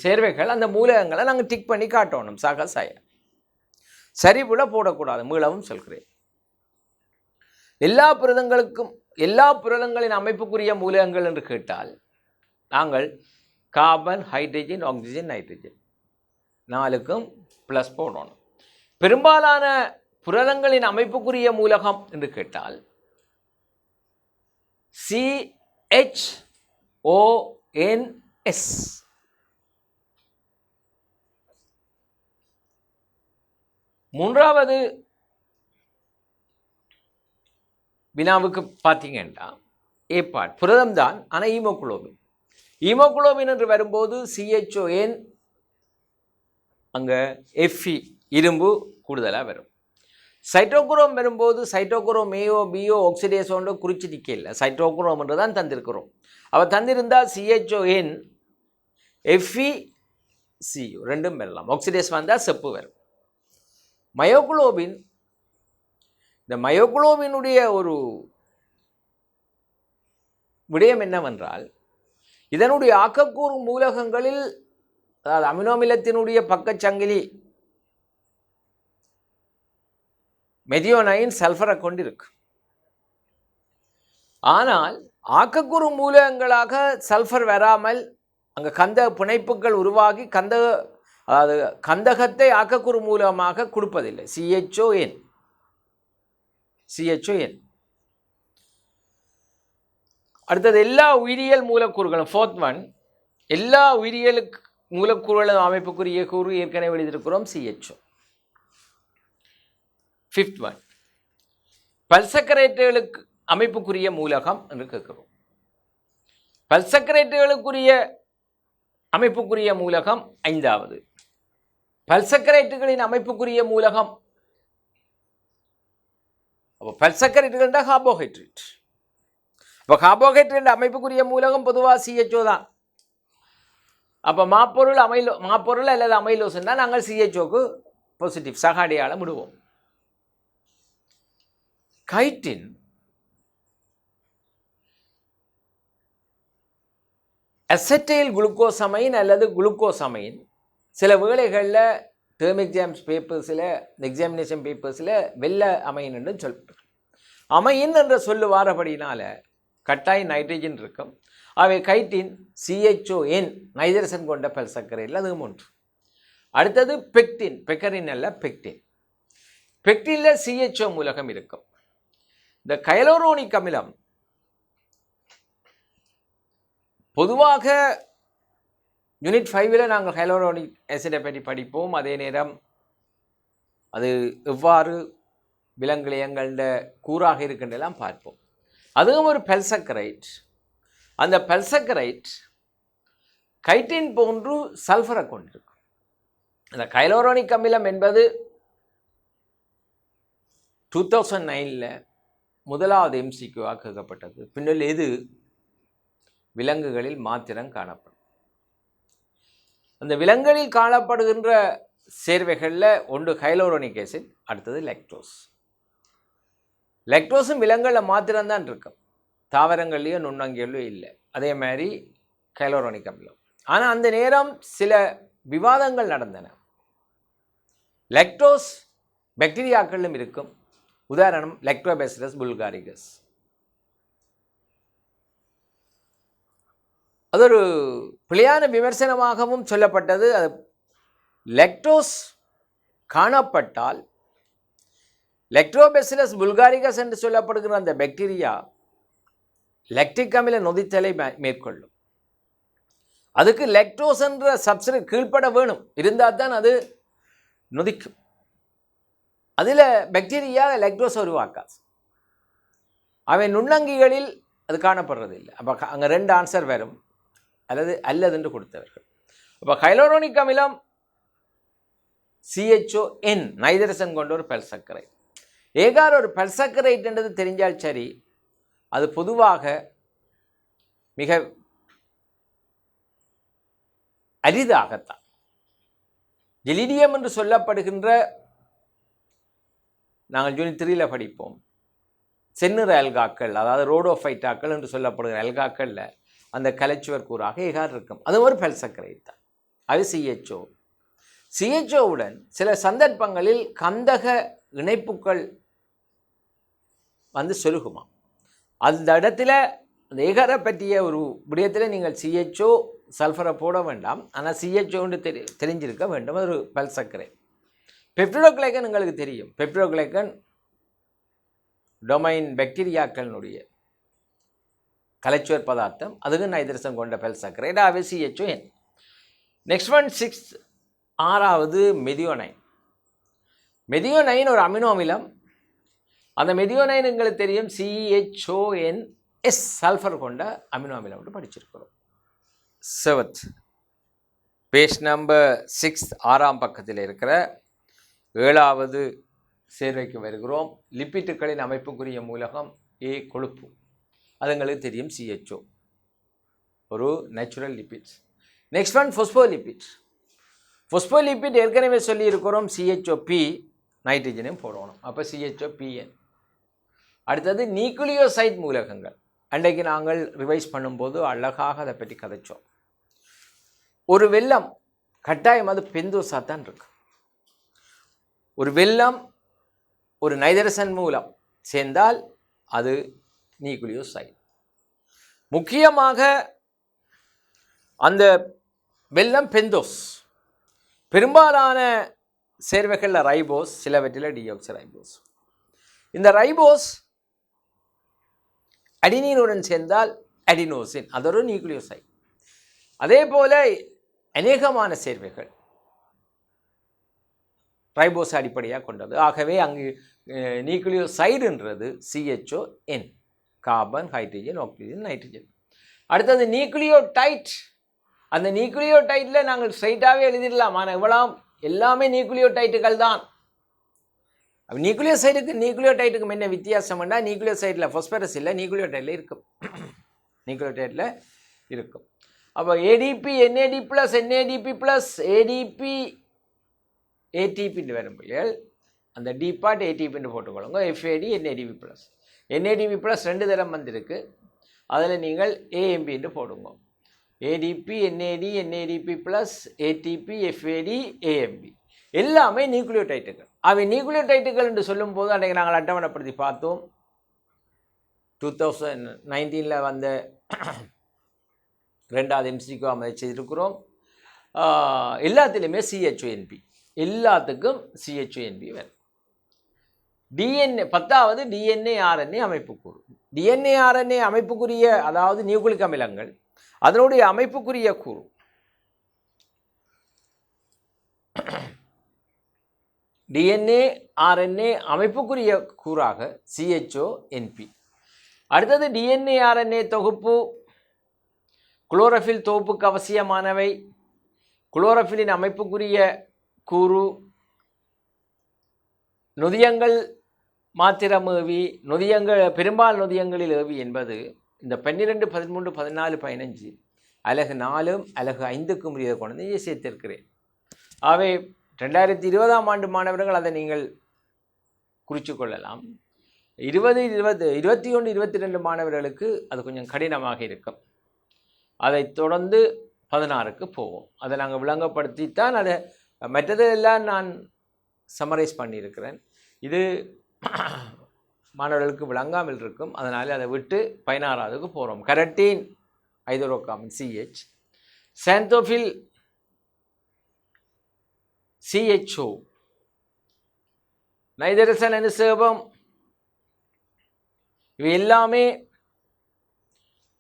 சேர்வைகள், அந்த மூலகங்களை நாங்கள் டிக் பண்ணி காட்டணும். சக சய சரிபுல போடக்கூடாது. மீளவும் சொல்கிறேன், எல்லா புரதங்களின் அமைப்புக்குரிய மூலகங்கள் என்று கேட்டால் நாங்கள் கார்பன், ஹைட்ரஜன், ஆக்சிஜன், நைட்ரஜன் 4க்கும் ப்ளஸ் போடணும். பெரும்பாலான புரதங்களின் அமைப்புக்குரிய மூலகம் என்று கேட்டால் CHONS. மூன்றாவது வினாவுக்கு பார்த்தீங்கன்னா ஏபாட் புரதம் தான், ஆனால் ஈமோகுளோபின் என்று வரும்போது CHON, அங்கே Fe இரும்பு கூடுதலாக வரும். சைட்டோக்ரோம் வரும்போது சைட்டோக்ரோம் ஏஓ பிஓ ஆக்சிடேஸோண்டு குறித்து நிற்க இல்லை, சைட்டோக்ரோம் என்று தான் தந்திருக்கிறோம். அவள் தந்திருந்தால் CHON FeCO ரெண்டும் வரலாம். ஆக்சிடேஸ் வந்தால் செப்பு வரும். மயோகுளோபின், இந்த மயோகுளோபினுடைய ஒரு விடயம் என்னவென்றால், இதனுடைய ஆக்கக்கூறு மூலகங்களில், அதாவது அமினோமிலத்தினுடைய பக்கச்சங்கிலி மெதியோனைன் சல்ஃபரை கொண்டிருக்கு. ஆனால் ஆக்கக்கூறு மூலகங்களாக சல்ஃபர் வராமல் அங்கே கந்த பிணைப்புகள் உருவாகி அதாவது கந்தகத்தை ஆக்கக்கூறு மூலமாக கொடுப்பதில்லை. CHON. அடுத்தது எல்லா உயிரியல் மூலக்கூறுகளும், 4th one, எல்லா உயிரியலுக்கு மூலக்கூறுகளும் அமைப்புக்குரிய கூறு ஏற்கனவே எழுதியிருக்கிறோம், CHO. 5th one, பல்சக்கரேட்டுகளுக்கு அமைப்புக்குரிய மூலகம் என்று கேட்கிறோம். பல்சக்கரேட்டுகளுக்குரிய அமைப்புக்குரிய மூலகம் 5வது. பல்சக்கரேட்டுகளின் அமைப்புக்குரிய மூலகம், அப்போ பல்சக்கரேட்டுகள் கார்போஹைட்ரேட். இப்போ கார்போஹைட்ரேட் அமைப்புக்குரிய மூலகம் பொதுவாக CHO தான். அப்போ மாப்பொருள் அல்லது அமைலோஸ்ன்னா நாங்கள் CHOக்கு பாசிட்டிவ் சக அடையாளம் விடுவோம். கைட்டின் அசெட்டைல் குளுக்கோசமைன் அல்லது குளுக்கோசமைன் சில வேளைகளில் டேர்ம் எக்ஸாம்ஸ் பேப்பர்ஸில் எக்ஸாமினேஷன் பேப்பர்ஸில் வெள்ள அமைன் என்று சொல்லுவார். அமைன் என்ற சொல்லு வாரபடினால கட்டாயம் நைட்ரஜன் இருக்கும். அவை கைட்டின் CHON நைட்ரசன் கொண்ட பல் சர்க்கரையில் அதுவும் ஒன்று. அடுத்தது பெக்டின், பெக்கரின் அல்ல பெக்டின். பெக்டினில் CHO மூலகம் இருக்கும். இந்த கைலோரோனிக் அமிலம் பொதுவாக யூனிட் 5ல் நாங்கள் ஹைலோரோனிக் ஆசிடை பற்றி படிப்போம். அதே நேரம் அது எவ்வாறு விலங்கிலியங்கள கூறாக இருக்கின்றெல்லாம் பார்ப்போம். அதுவும் ஒரு பெல்சக்கரைட். அந்த பெல்சக்கரைட் கைட்டின் போன்று சல்ஃபரை கொண்டிருக்கும். அந்த கைலோரோனிக் அமிலம் என்பது 2009 முதலாவது MCQவாக கேட்கப்பட்டது. பின்னர் இது விலங்குகளில் மாத்திரம் காணப்படும். அந்த விலங்குகளில் காணப்படுகின்ற சேர்வைகளில் ஒன்று ஹைலோரோனிக் ஆசிட், அடுத்தது லெக்டோஸ். லெக்டோஸும் விலங்குகளில் மாத்திரம்தான் இருக்கும், தாவரங்கள்லேயும் நுண்ணங்கியலும் இல்லை. அதே மாதிரி ஹைலோரோனிக் அமிலம். ஆனால் அந்த நேரம் சில விவாதங்கள் நடந்தன. லெக்டோஸ் பாக்டீரியாக்களிலும் இருக்கும். உதாரணம் லெக்டோபேசிலஸ் புல்காரிகஸ். அது ஒரு பிழையான விமர்சனமாகவும் சொல்லப்பட்டது. அது லெக்டோஸ் காணப்பட்டால் லெக்டோபேசிலஸ் புல்காரிகஸ் என்று சொல்லப்படுகிற அந்த பாக்டீரியா லெக்டிக் அமில நொதித்தலை மேற்கொள்ளும். அதுக்கு லெக்டோஸ் என்ற சப்ஸ்ட்ரேட் கீழ்ப்பட வேணும், இருந்தால் தான் அது நொதிக்கும். அதில் பாக்டீரியா லெக்டோஸ் உருவாக்காது. அவை நுண்ணங்கிகளில் அது காணப்படுறதில்லை. அப்போ அங்கே ரெண்டு ஆன்சர் வரும், அல்லதுன்னு கொடுத்தவர்கள். அப்போ ஹைலோரோனிக் அமிலம் CHON நைட்ரசன் கொண்ட ஒரு பெல்சக்கரைட். ஏகார ஒரு பெல்சக்கரைட் என்றது தெரிஞ்சால் சரி, அது பொதுவாக மிக அரிதாகத்தான். ஜெலிடியம் என்று சொல்லப்படுகின்ற, நாங்கள் யூனிட் 3ல் படிப்போம், செந்நிற அல்காக்கள், அதாவது ரோடோஃபைட்டாக்கள் என்று சொல்லப்படுகிற அல்காக்களில் அந்த கலைச்சுவர் கூறாக ஏகார் இருக்கும். அது ஒரு பெல்சக்கரைட் தான். அது CHOவுடன் சில சந்தர்ப்பங்களில் கந்தக இணைப்புகள் வந்து சொருகுமா. அந்த இடத்துல அந்த ஏகாரை பற்றிய ஒரு விடயத்தில் நீங்கள் CHO சல்ஃபரை போட வேண்டாம், ஆனால் CHOன்னு தெரிஞ்சிருக்க வேண்டும். அது ஒரு பெல்சக்கரைட். பெப்டிடோகிளைக்கன் உங்களுக்கு தெரியும். பெப்டிடோகிளைக்கன் டொமைன் பாக்டீரியாக்களினுடைய கலைச்சுவர் பதார்த்தம். அதுக்கு நைட்ரசன் கொண்ட பெல்சக்கரைட். ஆகவே CHON. நெக்ஸ்ட் ஒன் 6வது மெதியோனைன். மெதியோனைன் ஒரு அமினோ அமிலம். அந்த மெதியோனைன் உங்களுக்கு தெரியும், CHONS சல்ஃபர் கொண்ட அமினோ அமிலம் என்று படிச்சிருக்கிறோம். 7th பேஜ் நம்பர் 6 6ஆம் பக்கத்தில் இருக்கிற 7வது சேர்வைக்கு வருகிறோம். லிப்பிட்டுகளின் அமைப்புக்குரிய மூலகம் A கொழுப்பு. அது எங்களுக்கு தெரியும், CHO ஒரு natural lipids. Next one phospholipid. Phospholipid ஏற்கனவே சொல்லியிருக்கிறோம், CHOP நைட்ரஜனையும் போடணும், அப்போ CHOPN. அடுத்தது நியூக்ளியோசைட் மூலகங்கள். அன்றைக்கு நாங்கள் ரிவைஸ் பண்ணும்போது அழகாக அதை பற்றி கதைச்சோம். ஒரு வெல்லம் கட்டாயம் அது பெந்தோஸாக தான் இருக்கு. ஒரு வெல்லம் ஒரு நைட்ரசன் மூலம் சேர்ந்தால் அது நியூக்ளியோசைட். முக்கியமாக அந்த வெல்லம் பெந்தோஸ். பெரும்பாலான சேர்வைகளில் ரைபோஸ், சிலவற்றில் டியோக்சி ரைபோஸ். இந்த ரைபோஸ் அடினீனுடன் சேர்ந்தால் அடினோசின், அது ஒரு நியூக்ளியோசைட். அதே போல அநேகமான சேர்வைகள் ரைபோஸ் அடிப்படையாக கொண்டது. ஆகவே அங்கு நியூக்ளியோசைடுன்றது CHON, carbon, hydrogen, oxygen, nitrogen. அடுத்தது நியூக்ளியோடைட். அந்த நியூக்ளியோடைட்டில் நாங்கள் ஸ்ட்ரைட்டாகவே எழுதிடலாம், ஆனால் எல்லாமே நியூக்ளியோடைட்டுகள் தான். நியூக்ளியோசைடுக்கு நியூக்ளியோடைட்டுக்கும் என்ன வித்தியாசம்னா, நியூக்ளியோசைடில் ஃபாஸ்பரஸ் இல்லை, நியூக்ளியோடைடில் இருக்கும். நியூக்ளியோடைடில் இருக்கும். அப்போ ADP NAD + NADP + ADP ATP வரும் பிள்ளைகள். அந்த டி பார்ட் ஏடிபின்னு போட்டுக்கொள்ளுங்க. FAD NADP plus. NADP plus 2 தரம் வந்திருக்கு. அதில் நீங்கள் ஏஎம்பி என்று போடுங்க. ATP NAD NADP plus ATP FAD AMP எல்லாமே நியூக்ளியோடைட்டுகள். அவை நியூக்ளியோடைட்டுகள் என்று சொல்லும்போது அன்றைக்கு நாங்கள் அட்டவணைப்படுத்தி பார்த்தோம். 2019 வந்த 2வது MCQ அதை செய்திருக்கிறோம். எல்லாத்திலுமே CHONP, எல்லாத்துக்கும் CHONP வேணும். டிஎன்ஏ 10வது டிஎன்ஏ ஆர்என்ஏ அமைப்புக்கூறு. டிஎன்ஏ ஆர்என்ஏ அமைப்புக்குரிய அதாவது நியூக்ளிக் அமிலங்கள் அதனுடைய அமைப்புக்குரிய கூறு டிஎன்ஏ ஆர்என்ஏ அமைப்புக்குரிய கூறாக CHONP. அடுத்தது டிஎன்ஏ ஆர்என்ஏ தொகுப்பு குளோரோஃபில் தொகுப்புக்கு அவசியமானவை. குளோரோஃபிலின் அமைப்புக்குரிய கூறு நொதியங்கள் மாத்திரம் ஏவி, நொதியங்கள் பெரும்பால் நொதியங்களில் ஏவி என்பது இந்த 12, 13, 14, 15 அலகு 4 அலகு 5க்கும் உரிய கொண்டு சேர்த்திருக்கிறேன். அவை 2020ஆம் ஆண்டு மாணவர்கள் அதை நீங்கள் குறித்து கொள்ளலாம். 20, 21, 22 மாணவர்களுக்கு அது கொஞ்சம் கடினமாக இருக்கும். அதை தொடர்ந்து 16க்கு போவோம். அதை நாங்கள் விளங்கப்படுத்தித்தான் அதை மற்றதெல்லாம் நான் சம்மரைஸ் பண்ணியிருக்கிறேன். இது மாணவர்களுக்கு விளங்காமல் இருக்கும். அதனால் அதை விட்டு 16வதுக்கு போகிறோம். கரட்டீன் ஐதரோகார்பன் CH, சாந்தோஃபில் CHO, நைதரசன் அனுசேபம் இவை எல்லாமே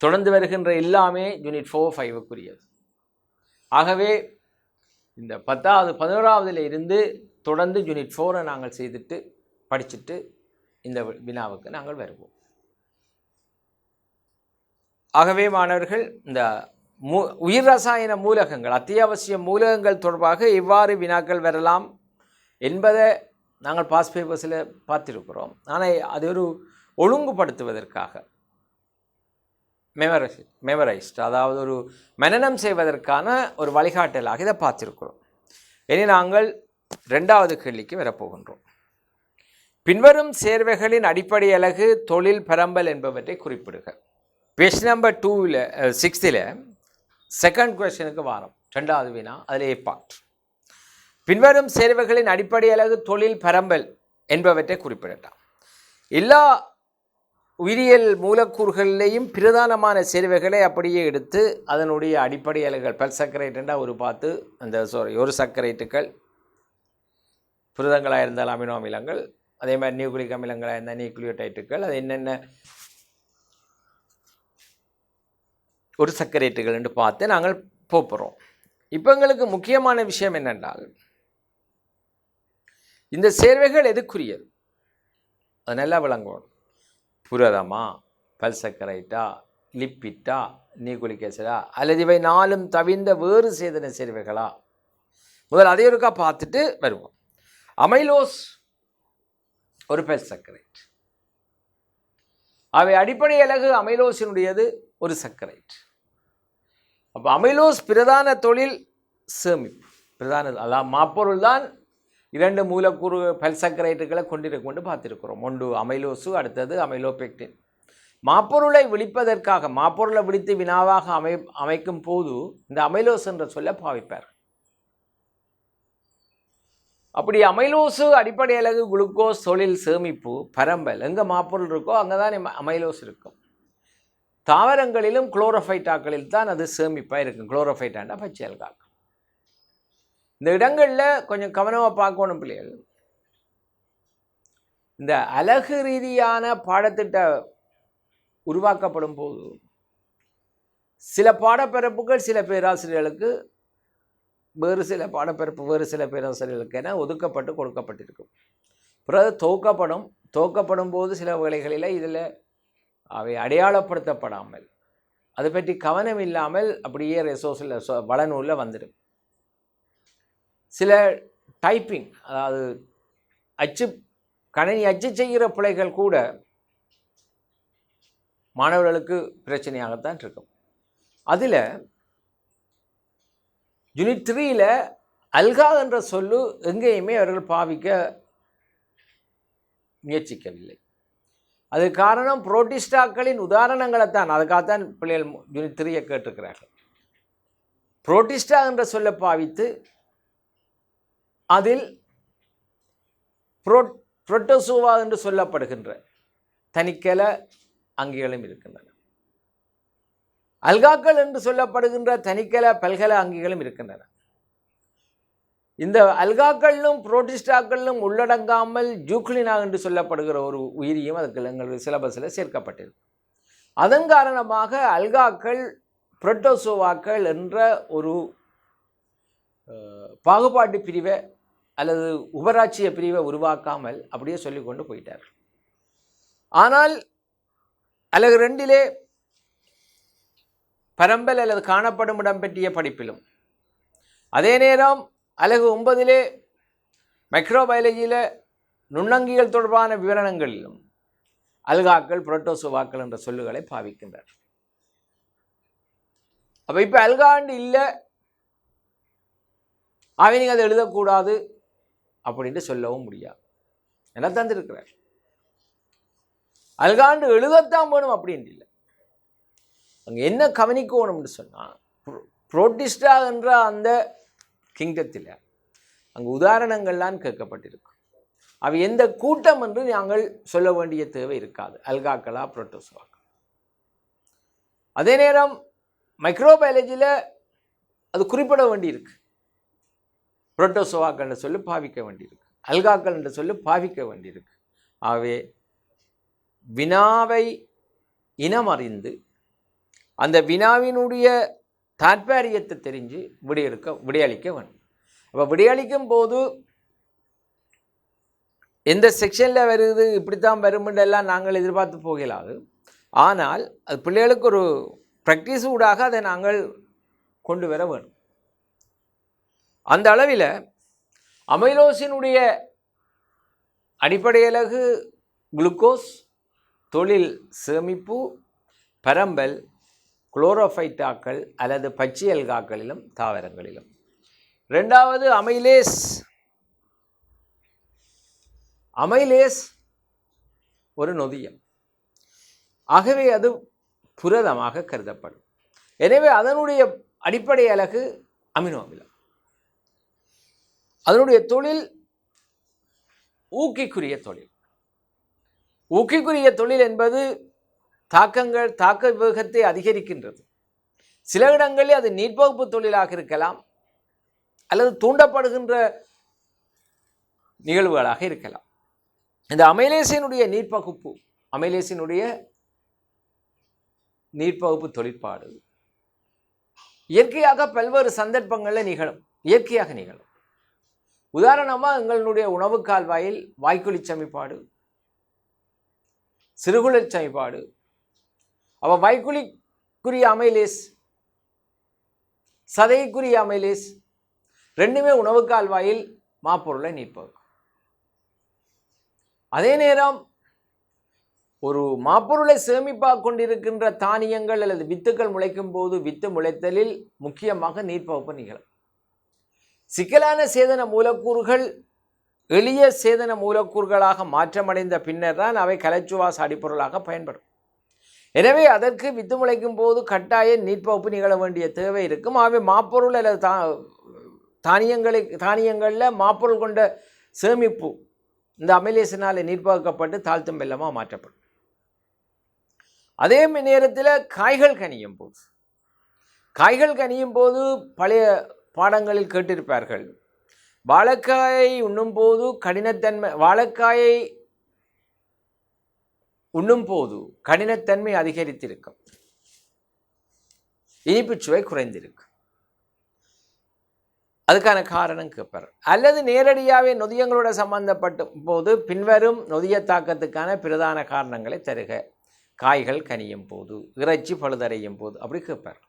தொடர்ந்து வருகின்ற எல்லாமே யூனிட் 4, 5க்குரியது. ஆகவே இந்த 10வது 11வதுல இருந்து தொடர்ந்து யூனிட் 4 நாங்கள் செய்துட்டு படிச்சுட்டு இந்த வினாவுக்கு நாங்கள் வருவோம். ஆகவே மாணவர்கள் இந்த உயிர் ரசாயன மூலகங்கள் அத்தியாவசிய மூலகங்கள் தொடர்பாக எவ்வாறு வினாக்கள் வரலாம் என்பதை நாங்கள் பாஸ் பேப்பர்ஸில் பார்த்துருக்கிறோம். ஆனால் அது ஒரு ஒழுங்குபடுத்துவதற்காக மெமரைஸ்ட் அதாவது ஒரு மனனம் செய்வதற்கான ஒரு வழிகாட்டலாக இதை பார்த்துருக்கிறோம். இனி நாங்கள் 2வது கேள்விக்கு வரப்போகின்றோம். பின்வரும் சேர்வைகளின் அடிப்படை அலகு தொழில் பரம்பல் என்பவற்றை குறிப்பிடுக. பேஜ் நம்பர் 6ல் செகண்ட் கொஸ்டினுக்கு வாரம் 2வது வினா. அதில் ஏ பார்ட். பின்வரும் சேர்வைகளின் அடிப்படை அலகு தொழில் பரம்பல் என்பவற்றை குறிப்பிடலாம். எல்லா உயிரியல் மூலக்கூறுகளிலேயும் பிரதானமான சேர்வைகளை அப்படியே எடுத்து அதனுடைய அடிப்படை அலகுகள் பல்சக்கரைட்டுண்டா ஒரு சக்கரைட்டுகள், புரதங்களாக இருந்தால் அமினோ அமிலங்கள், அதே மாதிரி நியூக்ளிக் அமிலங்களாக இருந்தால் நியூக்ளியோடைட்டுகள், அது என்னென்ன ஒரு சக்கரேட்டுகள் என்று பார்த்து நாங்கள் போகிறோம். இப்போ எங்களுக்கு முக்கியமான விஷயம் என்னென்றால் இந்த சேர்வைகள் எதுக்குரியது அது நல்லா விளங்கணும். புரதமா, பல்சக்கரைட்டா, லிப்பிட்டா, நியூக்ளிக் ஆசிடா, அல்லது இவை 4ம் தவிர்ந்த வேறு சேதன சேர்வைகளா? முதல் அதை ஒருக்கா பார்த்துட்டு வருவோம். அமைலோஸ் ஒரு பல்சக்கரைட். அவை அடிப்படை அலகு அமைலோஸினுடையது ஒரு சக்கரைட். அப்போ அமைலோஸ் பிரதான தொழில் சேமிப்பு. அதான் மாப்பொருள் தான் 2 மூலக்கூறு பல்சக்கரைட்டுகளை கொண்டு பார்த்துருக்கிறோம். ஒன்று அமைலோசு, அடுத்தது அமைலோபெக்டின். மாப்பொருளை விழிப்பதற்காக மாப்பொருளை விழித்து வினாவாக அமைக்கும் போது இந்த அமைலோஸ் என்ற சொல்ல பாவிப்பார். அப்படி அமைலோசு அடிப்படை அலகு குளுக்கோஸ் தொழில் சேமிப்பு பரம்பல். எங்கே மாப்பொருள் இருக்கோ அங்கே தான் அமைலோஸ் இருக்கும். தாவரங்களிலும் குளோரோஃபைட்டாக்களில் தான் அது சேமிப்பாக இருக்கும். குளோரோஃபைட்டாண்டா பச்சை அல்காக்கள். இந்த இடங்களில் கொஞ்சம் கவனமாக பார்க்கணும் பிள்ளைகள். இந்த அலகு ரீதியான பாடத்திட்ட உருவாக்கப்படும் போது சில பாடப்பிறப்புகள் சில பேராசிரியர்களுக்கு, வேறு சில பாடப்பிறப்பு வேறு சில பேராசிரியர்களுக்கு என ஒதுக்கப்பட்டு கொடுக்கப்பட்டிருக்கும். பிறகு துவக்கப்படும் போது சில வேளைகளில் இதில் அவை அடையாளப்படுத்தப்படாமல் அதை பற்றி கவனம் இல்லாமல் அப்படியே ரெசோர்ஸில் வளநூலில் வந்துடும். சில டைப்பிங் அதாவது கணினி அச்சு செய்கிற பிழைகள் கூட மாணவர்களுக்கு பிரச்சனையாகத்தான் இருக்கும். அதில் யூனிட் 3ல் அல்கா என்ற சொல்லு எங்கேயுமே அவர்கள் பாவிக்க முயற்சிக்கவில்லை. அது காரணம் புரோட்டிஸ்டாக்களின் உதாரணங்களைத்தான், அதுக்காகத்தான் பிள்ளைகள் யூனிட் 3 கேட்டிருக்கிறார்கள். புரோட்டிஸ்டா என்ற சொல்ல பாவித்து அதில் புரோட்டோசோவா என்று சொல்லப்படுகின்ற தனிக்கல அங்கிகளும் இருக்கின்றன. அல்காக்கள் என்று சொல்லப்படுகின்ற தனிக்கல பல்கல அங்கிகளும் இருக்கின்றன. இந்த அல்காக்களிலும் புரோட்டிஸ்டாக்களிலும் உள்ளடங்காமல் ஜூக்ளினா என்று சொல்லப்படுகிற ஒரு உயிரியும் அதுக்கு எங்களுடைய சிலபஸில் சேர்க்கப்பட்டிருக்கு. அதன் காரணமாக அல்காக்கள் புரோட்டோசோவாக்கள் என்ற ஒரு பாகுபாட்டு பிரிவை அல்லது உபராட்சிய பிரிவை உருவாக்காமல் அப்படியே சொல்லிக்கொண்டு போயிட்டார். ஆனால் அலகு 2 பரம்பல் அல்லது காணப்படும் இடம் பற்றிய படிப்பிலும், அதே நேரம் அலகு 9 மைக்ரோபயாலஜியில் நுண்ணங்கிகள் தொடர்பான விவரணங்களிலும் அல்காக்கள் புரோட்டோசோவாக்கள் என்ற சொல்லுகளை பாவிக்கின்றனர். அப்போ இப்போ அல்காண்டு இல்லை, அவங்க அதை எழுதக்கூடாது அப்படின்ட்டு சொல்லவும் முடியாது. என்ன தந்திருக்கிறார், அல்காண்டு எழுதத்தான் வேணும் அப்படின்ட்டு இல்லை. அங்கே என்ன கவனிக்கணும்னு சொன்னால், புரோட்டிஸ்டா என்ற அந்த கிங்டத்தில் அங்கே உதாரணங்கள்லாம் கேட்கப்பட்டிருக்கும். அவை எந்த கூட்டம் என்று நாங்கள் சொல்ல வேண்டிய தேவை இருக்காது, அல்காக்களா புரோட்டோசோவாக்கள். அதே நேரம் மைக்ரோபயாலஜியில் அது குறிப்பிட வேண்டியிருக்கு. புரோட்டோசோவாக்கள் என்று சொல்லி பாவிக்க வேண்டியிருக்கு, அல்காக்கள் என்று சொல்லி பாவிக்க வேண்டியிருக்கு. ஆகவே வினாவை இனமறிந்து அந்த வினாவினுடைய தாற்பயத்தை தெரிஞ்சு விடையளிக்க வேண்டும். அப்போ விடையளிக்கும் போது எந்த செக்ஷனில் வருது இப்படித்தான் வருமென்றெல்லாம் நாங்கள் எதிர்பார்த்து போகலாது. ஆனால் அது பிள்ளைகளுக்கு ஒரு ப்ராக்டிஸ் ஊடாக அதை நாங்கள் கொண்டு வர வேணும். அந்த அளவில் அமைலோசினுடைய அடிப்படை அலகு குளுக்கோஸ், தொழில் சேமிப்பு, பரம்பல், குளோரோஃபைட்டாக்கள் அல்லது பச்சை அல்காக்களிலும் தாவரங்களிலும். 2வது அமைலேஸ் ஒரு நொதியம், ஆகவே அது புரதமாக கருதப்படும். எனவே அதனுடைய அடிப்படை அலகு அமினோ அமிலம். அதனுடைய தொழில் ஊக்கிக்குரிய தொழில். ஊக்கிக்குரிய தொழில் என்பது தாக்க வேகத்தை அதிகரிக்கின்றது. சில இடங்களில் அது நீர்ப்பகுப்பு தொழிலாக இருக்கலாம் அல்லது தூண்டப்படுகின்ற நிகழ்வுகளாக இருக்கலாம். இந்த அமைலேசினுடைய நீர்ப்பகுப்பு தொழிற்பாடு இயற்கையாக பல்வேறு சந்தர்ப்பங்களில் இயற்கையாக நிகழும். உதாரணமாக எங்களுடைய உணவு கால்வாயில் வாய்க்குழி சமிப்பாடு, சிறுகுழல் சமிப்பாடு, அவ வாய்க்குழிக்குரிய அமைலேஸ், சதைக்குரிய அமைலேஸ் ரெண்டுமே உணவு கால்வாயில் மாப்பொருளை நீர்ப்பகுக்கும். அதே நேரம் ஒரு மாப்பொருளை சேமிப்பாக கொண்டிருக்கின்ற தானியங்கள் அல்லது வித்துக்கள் முளைக்கும் போது வித்து முளைத்தலில் முக்கியமாக நீர்ப்பகுப்பு நிகழும். சிக்கலான சேதன மூலக்கூறுகள் எளிய சேதன மூலக்கூறுகளாக மாற்றமடைந்த பின்னர் தான் அவை கலைச்சுவாச அடிப்பொருளாக பயன்படும். எனவே அதற்கு வித்து முளைக்கும் போது கட்டாய நீர்ப்பகுப்பு நிகழ வேண்டிய தேவை இருக்கும். ஆகவே மாப்பொருள் அல்லது தானியங்களில் மாப்பொருள் கொண்ட சேமிப்பு இந்த அமைலேசினால் நீர்ப்பகுக்கப்பட்டு தாழ்த்தும் வெள்ளமாக மாற்றப்படும். அதே நேரத்தில் காய்கள் கனியும் போது பழைய பாடங்களில் கேட்டிருப்பார்கள், வாழைக்காயை உண்ணும் போது கடினத்தன்மை அதிகரித்திருக்கும், இனிப்பு சுவை குறைந்திருக்கும். அதுக்கான காரணம் கேட்பார். அல்லது நேரடியாகவே நொதியங்களோட சம்பந்தப்பட்ட போது பின்வரும் நொதிய தாக்கத்துக்கான பிரதான காரணங்களை தருக. காய்கள் கனியும் போது, இறைச்சி பழுதடையும் போது, அப்படி கேட்பார்.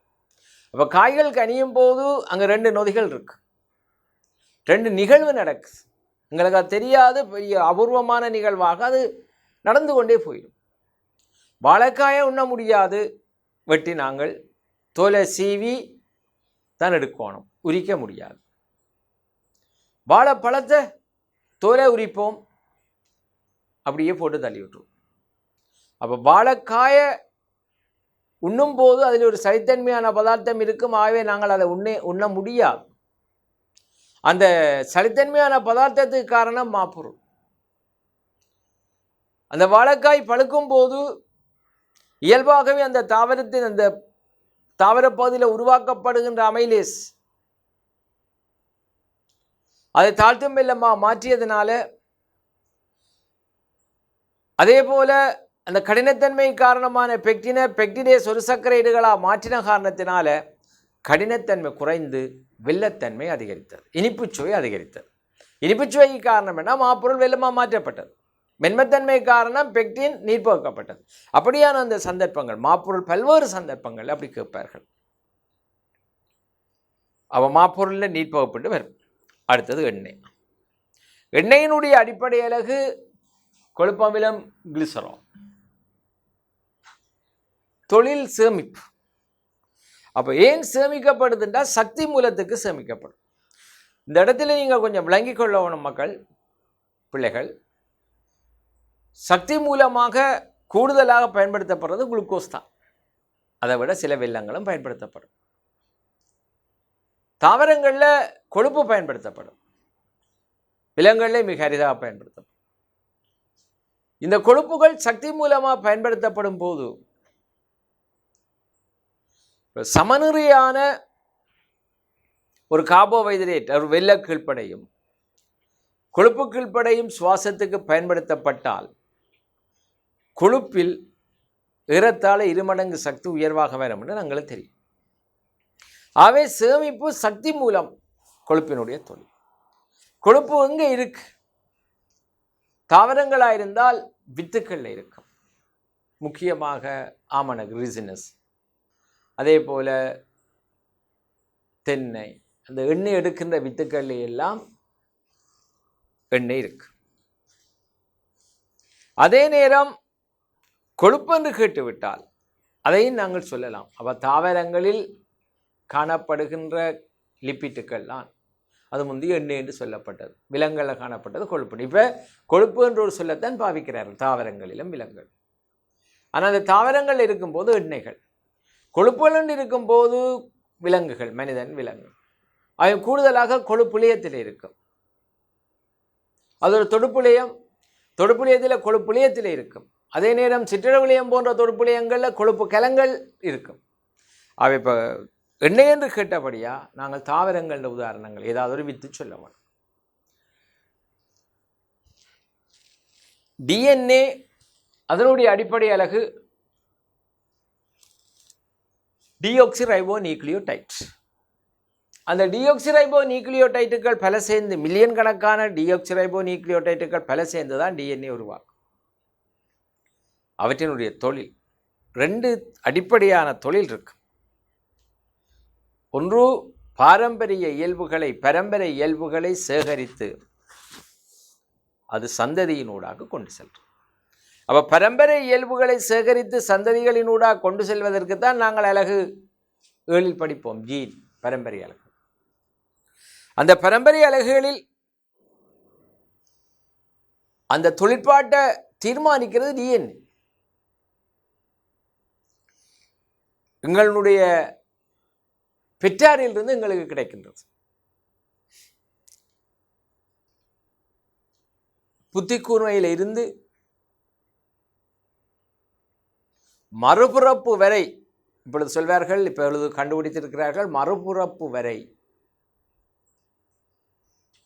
அப்போ காய்கள் கனியும் போது அங்கே 2 நொதிகள் இருக்கு, 2 நிகழ்வு நடக்குது. உங்களுக்கு அது தெரியாது, பெரிய அபூர்வமான நிகழ்வாக அது நடந்து கொண்டே போயிடும். வாழைக்காயை உண்ண முடியாது, வெட்டி நாங்கள் தோலை சீவி தான் எடுக்கணும், உரிக்க முடியாது. வாழைப்பழத்தை தோலை உரிப்போம், அப்படியே போட்டு தள்ளி விட்டுரும். அப்போ வாழைக்காயை உண்ணும் போது அதில் ஒரு சளித்தன்மையான பதார்த்தம் இருக்கும். ஆகவே நாங்கள் அதை உண்ண முடியாது. அந்த சளித்தன்மையான பதார்த்தத்துக்கு காரணம் மாப்பொருள். அந்த வாழைக்காய் பழுக்கும் போது இயல்பாகவே அந்த தாவரத்தின் அந்த தாவரப்பகுதியில் உருவாக்கப்படுகின்ற அமைலேஸ் அதை தாழ்த்தும் வெள்ளமாக மாற்றியதுனால, அதே போல அந்த கடினத்தன்மை காரணமான பெக்டினேஸ் ஒரு சர்க்கரைடுகளாக மாற்றின காரணத்தினால கடினத்தன்மை குறைந்து வெள்ளத்தன்மை அதிகரித்தது, இனிப்புச்சுவை அதிகரித்தது. இனிப்புச்சுவைக்கு காரணம் என்ன? மாப்பொருள் வெள்ளமாக மாற்றப்பட்டது. மென்மத்தன்மை காரணம் பெக்டின் நீர்ப்பகுக்கப்பட்டது. அப்படியான அந்த சந்தர்ப்பங்கள் மாப்பொருள் பல்வேறு சந்தர்ப்பங்கள் அப்படி கேட்பார்கள். அவ மாப்பொருளில் நீர்ப்பகுப்பட்டு வரும். அடுத்தது எண்ணெய். எண்ணெயினுடைய அடிப்படை அலகு கொழுப்பமிலம் கிளிசரால். தொழில் சேமிப்பு. அப்போ ஏன் சேமிக்கப்படுதுன்றா சக்தி மூலத்துக்கு சேமிக்கப்படும். இந்த இடத்துல நீங்கள் கொஞ்சம் விளங்கிக் கொள்ளணும் மக்கள், பிள்ளைகள். சக்தி மூலமாக கூடுதலாக பயன்படுத்தப்படுறது குளுக்கோஸ் தான். அதை விட சில வெல்லங்களும் பயன்படுத்தப்படும். தாவரங்களில் கொழுப்பு பயன்படுத்தப்படும், விலங்குகளில் மிக அரிதாக பயன்படுத்தப்படும். இந்த கொழுப்புகள் சக்தி மூலமாக பயன்படுத்தப்படும் போது சமநிலையான ஒரு கார்போஹைட்ரேட் ஒரு வெள்ள கீழ்ப்படையும் கொழுப்பு கீழ்ப்படையும் சுவாசத்துக்கு பயன்படுத்தப்பட்டால் கொழுப்பில் ஏறத்தாழ 2 மடங்கு சக்தி உயர்வாக வரும் என்று நாங்களுக்கு தெரியும். ஆகவே சேமிப்பு சக்தி மூலம் கொழுப்பினுடைய தொழில். கொழுப்பு எங்கே இருக்கு? தாவரங்களாக இருந்தால் வித்துக்களில் இருக்கும், முக்கியமாக ஆமணக்கு ரிசினஸ், அதே போல தென்னை, அந்த எண்ணெய் எடுக்கின்ற வித்துக்கள் எல்லாம் எண்ணெய் இருக்கு. அதே நேரம் கொழுப்பு என்று கேட்டுவிட்டால் அதையும் நாங்கள் சொல்லலாம். அப்போ தாவரங்களில் காணப்படுகின்ற லிப்பிட்டுக்கள் தான் அது முந்தைய எண்ணெய் என்று சொல்லப்பட்டது. விலங்குகளில் காணப்பட்டது கொழுப்பு. இப்போ கொழுப்பு என்ற ஒரு சொல்லத்தான் பாவிக்கிறார்கள் தாவரங்களிலும் விலங்குகள். ஆனால் அந்த தாவரங்கள் இருக்கும்போது எண்ணெய்கள், கொழுப்புகள் என்று இருக்கும்போது விலங்குகள், மனிதன், விலங்கு. அவை கூடுதலாக கொழுப்புளியத்தில் இருக்கும். அது ஒரு தொடுப்புளியம். தொடுப்புளியத்தில் கொழுப்புளியத்தில் இருக்கும். அதே நேரம் சிற்றிடவிளியம் போன்ற தொடுப்புளியங்களில் கொழுப்பு கலங்கள் இருக்கும். அவை இப்போ எண்ணெய் என்று கேட்டபடியா நாங்கள் தாவரங்கள உதாரணங்கள் ஏதாவது ஒரு வித்து சொல்ல வேணும். டிஎன்ஏ அதனுடைய அடிப்படை அலகு டியோக்சிரைபோ நியூக்ளியோடைட். அந்த டியோக்சிரைபோ நியூக்ளியோடைட்டுகள் பல சேர்ந்து மில்லியன் கணக்கான டியோக்சிரைபோ நியூக்ளியோடைட்டுகள் பல சேர்ந்து தான் டிஎன்ஏ உருவாகும். அவற்றினுடைய தொழில் 2 அடிப்படையான தொழில் இருக்கு. ஒன்று பாரம்பரிய பரம்பரை இயல்புகளை சேகரித்து அது சந்ததியினூடாக கொண்டு செல்றோம். அப்போ பரம்பரை இயல்புகளை சேகரித்து சந்ததிகளினூடாக கொண்டு செல்வதற்கு தான் நாங்கள் அலகு 7 படிப்போம், ஜீன் பரம்பரை அலகு. அந்த பரம்பரை அலகுகளில் அந்த தொழிற்பாட்டை தீர்மானிக்கிறது டிஎன்ஏ. எங்களுடைய பெற்றாரிலிருந்து எங்களுக்கு கிடைக்கின்றது. புத்தி கூர்மையில் இருந்து மறுபிறப்பு வரை, இப்பொழுது சொல்வார்கள், இப்பொழுது கண்டுபிடித்திருக்கிறார்கள், மறுபிறப்பு வரை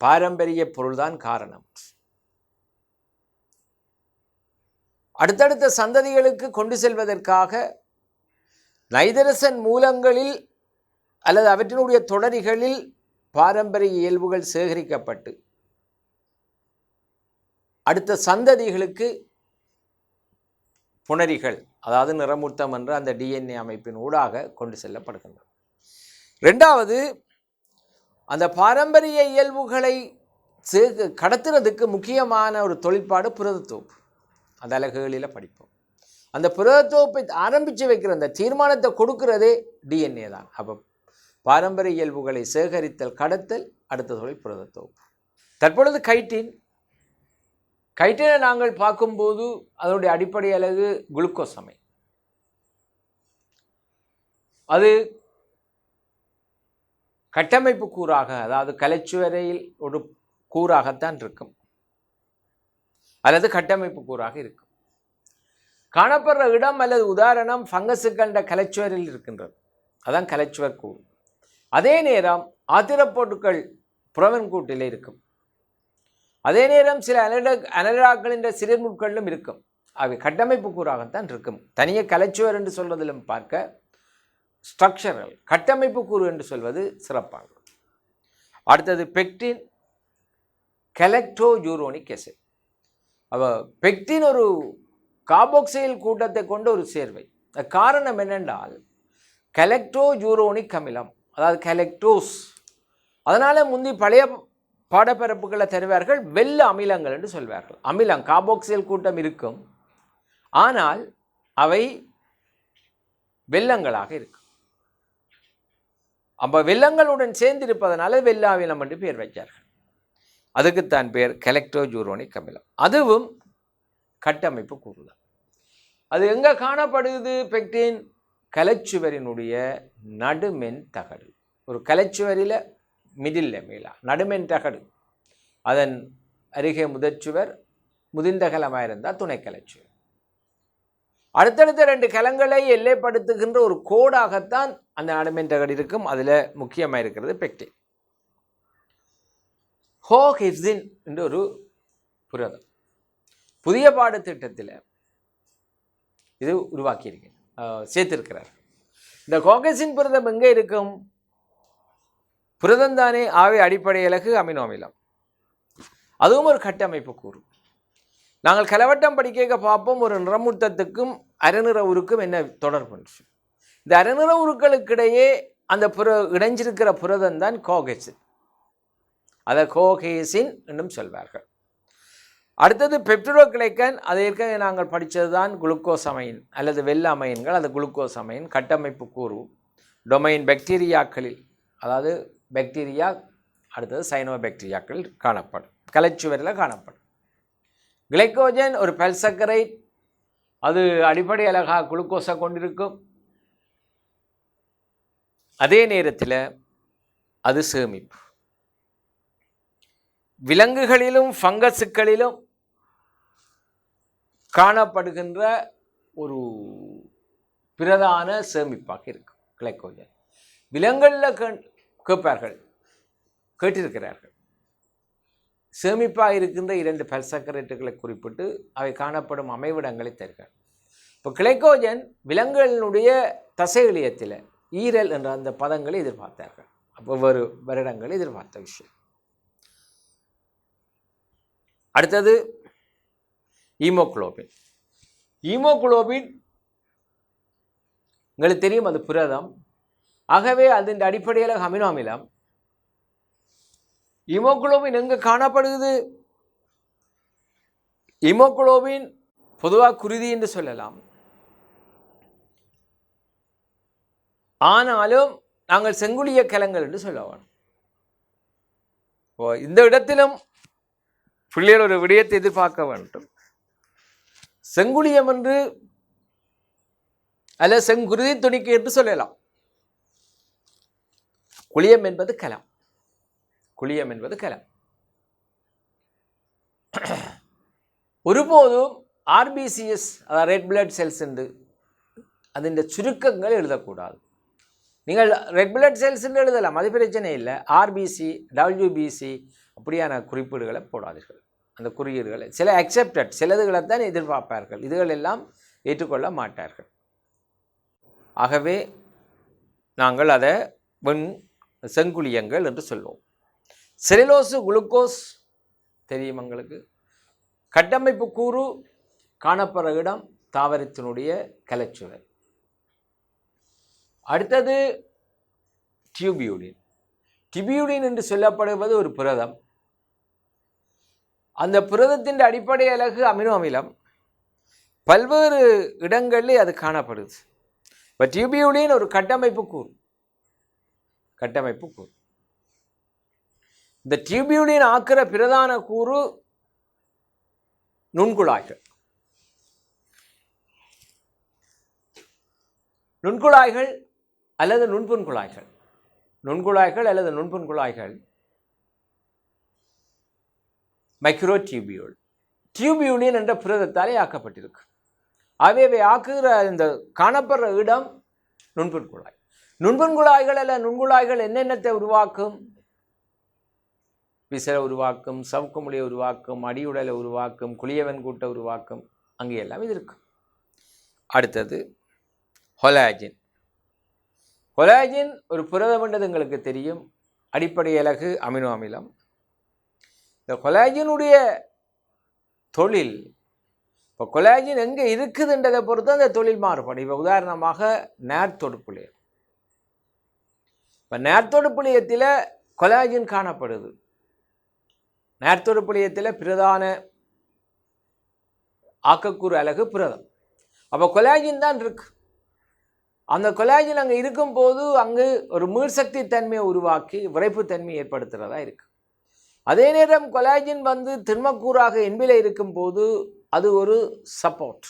பாரம்பரிய பொருள்தான் காரணம். அடுத்தடுத்த சந்ததிகளுக்கு கொண்டு செல்வதற்காக நைதரசன் மூலங்களில் அல்லது அவற்றினுடைய தொடரிகளில் பாரம்பரிய இயல்புகள் சேகரிக்கப்பட்டு அடுத்த சந்ததிகளுக்கு புணரிகள், அதாவது நிறமூர்த்தம் என்ற அந்த டிஎன்ஏ அமைப்பின் ஊடாக கொண்டு செல்லப்படுகின்றன. 2வது, அந்த பாரம்பரிய இயல்புகளை கடத்துறதுக்கு முக்கியமான ஒரு தொழிற்பாடு புரதத்தோப்பு. அந்த அலகுகளில் படிப்போம். அந்த புரதத்தோப்பை ஆரம்பித்து வைக்கிற அந்த தீர்மானத்தை கொடுக்கிறதே டிஎன்ஏ தான். அப்போ பாரம்பரிய இயல்புகளை சேகரித்தல், கடத்தல், அடுத்த தொழில் புரதத்தோப்பு. தற்பொழுது கைட்டின் கைட்டினை நாங்கள் பார்க்கும்போது அதனுடைய அடிப்படை அலகு குளுக்கோசமை. அது கட்டமைப்பு கூறாக, அதாவது கலைச்சுவரையில் ஒரு கூறாகத்தான் இருக்கும், அல்லது கட்டமைப்பு கூறாக இருக்கும். காணப்படுற இடம் அல்லது உதாரணம் ஃபங்கஸுக்கண்ட கலைச்சுவரில் இருக்கின்றது, அதான் கலைச்சுவர் கூறு. அதே நேரம் ஆத்திரப்பொருட்கள் புறவன் கூட்டில் இருக்கும். அதே நேரம் சில அனடாக்களின் சிறுமுட்களிலும் இருக்கும். அவை கட்டமைப்பு கூறாகத்தான் இருக்கும். தனியே கலைச்சுவர் என்று சொல்வதிலும் பார்க்க ஸ்ட்ரக்சரல் கட்டமைப்பு கூறு என்று சொல்வது சிறப்பாகும். அடுத்தது பெக்டின் கலெக்டோஜூரோனிக் ஆசிட். பெக்டின் ஒரு கார்பாக்சைல் கூட்டத்தை கொண்ட ஒரு சேர்வை. காரணம் என்னென்றால் கலெக்டோஜூரோனிக் அமிலம், அதாவது கலெக்டோஸ். அதனால் முந்தி பழைய பாடப்பரப்புகளை தருவார்கள் வெள்ள அமிலங்கள் என்று சொல்வார்கள். அமிலம் கார்பாக்சைல் கூட்டம் இருக்கும், ஆனால் அவை வெள்ளங்களாக இருக்கும். அப்போ வெள்ளங்களுடன் சேர்ந்திருப்பதனால வெள்ள அமிலம் என்று பெயர் வைத்தார்கள். அதுக்குத்தான் பேர் கலெக்டோஜூரோனிக் அமிலம். அதுவும் கட்டமைப்பு கூறுதான். அது எங்கே காணப்படுது? பெக்டின் கலைச்சுவரினுடைய நடுமென் தகடு. ஒரு கலைச்சுவரில் மிடில் மேலா நடுமென் தகடு, அதன் அருகே முதற்சுவர், முதிர்ந்த கலமாக இருந்தால் துணை கலைச்சுவர். அடுத்தடுத்த 2 கலங்களை எல்லைப்படுத்துகின்ற ஒரு கோடாகத்தான் அந்த நடுமென் தகடு இருக்கும். அதில் முக்கியமாக இருக்கிறது பெக்டின். கோஹெசின் என்ற ஒரு புரதம் புதிய பாடத்திட்டத்தில் இது உருவாக்கியிருக்க சேர்த்திருக்கிறார். இந்த கோஹெசின் புரதம் எங்கே இருக்கும்? புரதம் தானே, ஆவே அடிப்படை இலகு அமினோ அமிலம். அதுவும் ஒரு கட்டமைப்பு கூறு. நாங்கள் கலவட்டம் படிக்க பார்ப்போம், ஒரு நிறமூர்த்தத்துக்கும் அரைநிற உருக்கும் என்ன தொடர்பு. இந்த அரைநிற உருக்களுக்கிடையே அந்த இணைஞ்சிருக்கிற புரதம் தான் கோஹெசின். அதை கோஹெசின் என்றும் சொல்வார்கள். அடுத்தது பெப்டிடோகிளைக்கன். அதை ஏற்கனவே நாங்கள் படித்தது தான் குளுக்கோசமைன் அல்லது வெள்ள அமைன்கள். அது குளுக்கோசமைன் கட்டமைப்பு கூறு. டொமைன் பாக்டீரியாக்களில், அதாவது பாக்டீரியா, அடுத்தது சைனோ பாக்டீரியாக்களில் காணப்படும், கலைச்சுவரில் காணப்படும். கிளைக்கோஜன் ஒரு பல்சக்கரைட், அது அடிப்படை அலகாக குளுக்கோஸை கொண்டிருக்கும். அதே நேரத்தில் அது சேமிப்பு. விலங்குகளிலும் ஃபங்கஸுகளிலும் காணப்படுகின்ற ஒரு பிரதான சேமிப்பாக இருக்கும் கிளைக்கோஜன். விலங்குகளில் கேட்பார்கள், கேட்டிருக்கிறார்கள். சேமிப்பாக இருக்கின்ற 2 பல்சக்கரேட்டுகளை குறிப்பிட்டு அவை காணப்படும் அமைவிடங்களை தருகிறார். இப்போ கிளைக்கோஜன் விலங்குகளினுடைய தசை இழையத்தில் ஈரல் என்ற அந்த பதங்களை எதிர்பார்த்தார்கள். அப்போ வேறு வருடங்களை எதிர்பார்த்த விஷயம். அடுத்தது ஈமோகுளோபின். ஈமோகுளோபின் உங்களுக்கு தெரியும், அது புரதம். ஆகவே அதன் அடிப்படையில் அமினோ அமிலம். ஈமோகுளோபின் எங்கே காணப்படுகிறது? ஈமோகுளோபின் பொதுவாக குருதி என்று சொல்லலாம். ஆனாலும் நாங்கள் செங்குளிய கலங்கள் என்று சொல்லுவோம். இந்த இடத்திலும் பிள்ளைகள் ஒரு விடயத்தை எதிர்பார்க்க வேண்டும். செங்குளியம் என்று அல்ல செங்குருதி துணிக்கு என்று சொல்லலாம். குளியம் என்பது கலம். குளியம் என்பது கலம். ஒருபோதும் ஆர்பிசிஎஸ், அதாவது ரெட் பிளட் செல்ஸ் என்று அதன் சுருக்கங்கள் எழுதக்கூடாது. நீங்கள் ரெட் பிளட் செல்ஸ் என்று எழுதலாம், அது பிரச்சனை இல்லை. ஆர்பிசி, டபிள்யூபிசி அப்படியான குறிப்பீடுகளை போடாதீர்கள். அந்த குறியீடுகளை சில அக்செப்டட், சிலதுகளை தான் எதிர்பார்ப்பார்கள், இதுகள் எல்லாம் ஏற்றுக்கொள்ள மாட்டார்கள். ஆகவே நாங்கள் அதை செங்குளியங்கள் என்று சொல்வோம். செலுலோசு, குளுக்கோஸ் தெரியும் எங்களுக்கு. கட்டமைப்பு கூறு காணப்படுற இடம் தாவரத்தினுடைய கலைச்சுவர். அடுத்தது டியூபியூலின். டியூபியூலின் என்று சொல்லப்படுவது ஒரு புரதம். அந்த புரதத்தின் அடிப்படை அலகு அமினோ அமிலம். பல்வேறு இடங்களில் அது காணப்படுது. இப்போ டியூபியூலின் ஒரு கட்டமைப்பு கூறு. கட்டமைப்பு கூறு. இந்த டியூபியூலின் ஆக்கிற பிரதான கூறு நுண்குழாய்கள். நுண்குழாய்கள் அல்லது நுண்புண்குழாய்கள். நுண்குழாய்கள் அல்லது நுண்புண்குழாய்கள் மைக்ரோ டியூபியூல், டியூபியூலின் என்ற புரதத்தாலே ஆக்கப்பட்டிருக்கு. அவை ஆக்குகிற இந்த காணப்படுற இடம் நுண்புண்குழாய். நுண்புண்குழாய்கள் அல்ல நுண்குழாய்கள் என்னென்னத்தை உருவாக்கும்? விசலை உருவாக்கும், சவுக்குமுடியை உருவாக்கும், அடியுடலை உருவாக்கும், குளியவன் கூட்டை உருவாக்கும். அங்கே எல்லாம் இது இருக்கும். அடுத்தது கொலாஜின். கொலாஜின் ஒரு புரதம் என்றது எங்களுக்கு தெரியும். அடிப்படை அலகு அமினோ அமிலம். இந்த கொலாஜினுடைய தொழில், இப்போ கொலாஜின் எங்கே இருக்குதுன்றதை பொறுத்து அந்த தொழில் மாறுபடும். இப்போ உதாரணமாக நேர்த்தொடுப்புளியம். இப்போ நேர்த்தொடுப்புளியத்தில் கொலாஜின் காணப்படுது. நேர்த்தொடுப்புளியத்தில் பிரதான ஆக்கக்கூறு அலகு புரதம். அப்போ கொலாஜின் தான் இருக்கு. அந்த கொலாஜின் அங்கே இருக்கும்போது அங்கு ஒரு மீள்சக்தி தன்மையை உருவாக்கி விரைப்புத்தன்மையை ஏற்படுத்துகிறதா இருக்கு. அதே நேரம் கொலாஜின் திண்மக்கூறாக என்பில் இருக்கும்போது அது ஒரு சப்போர்ட்,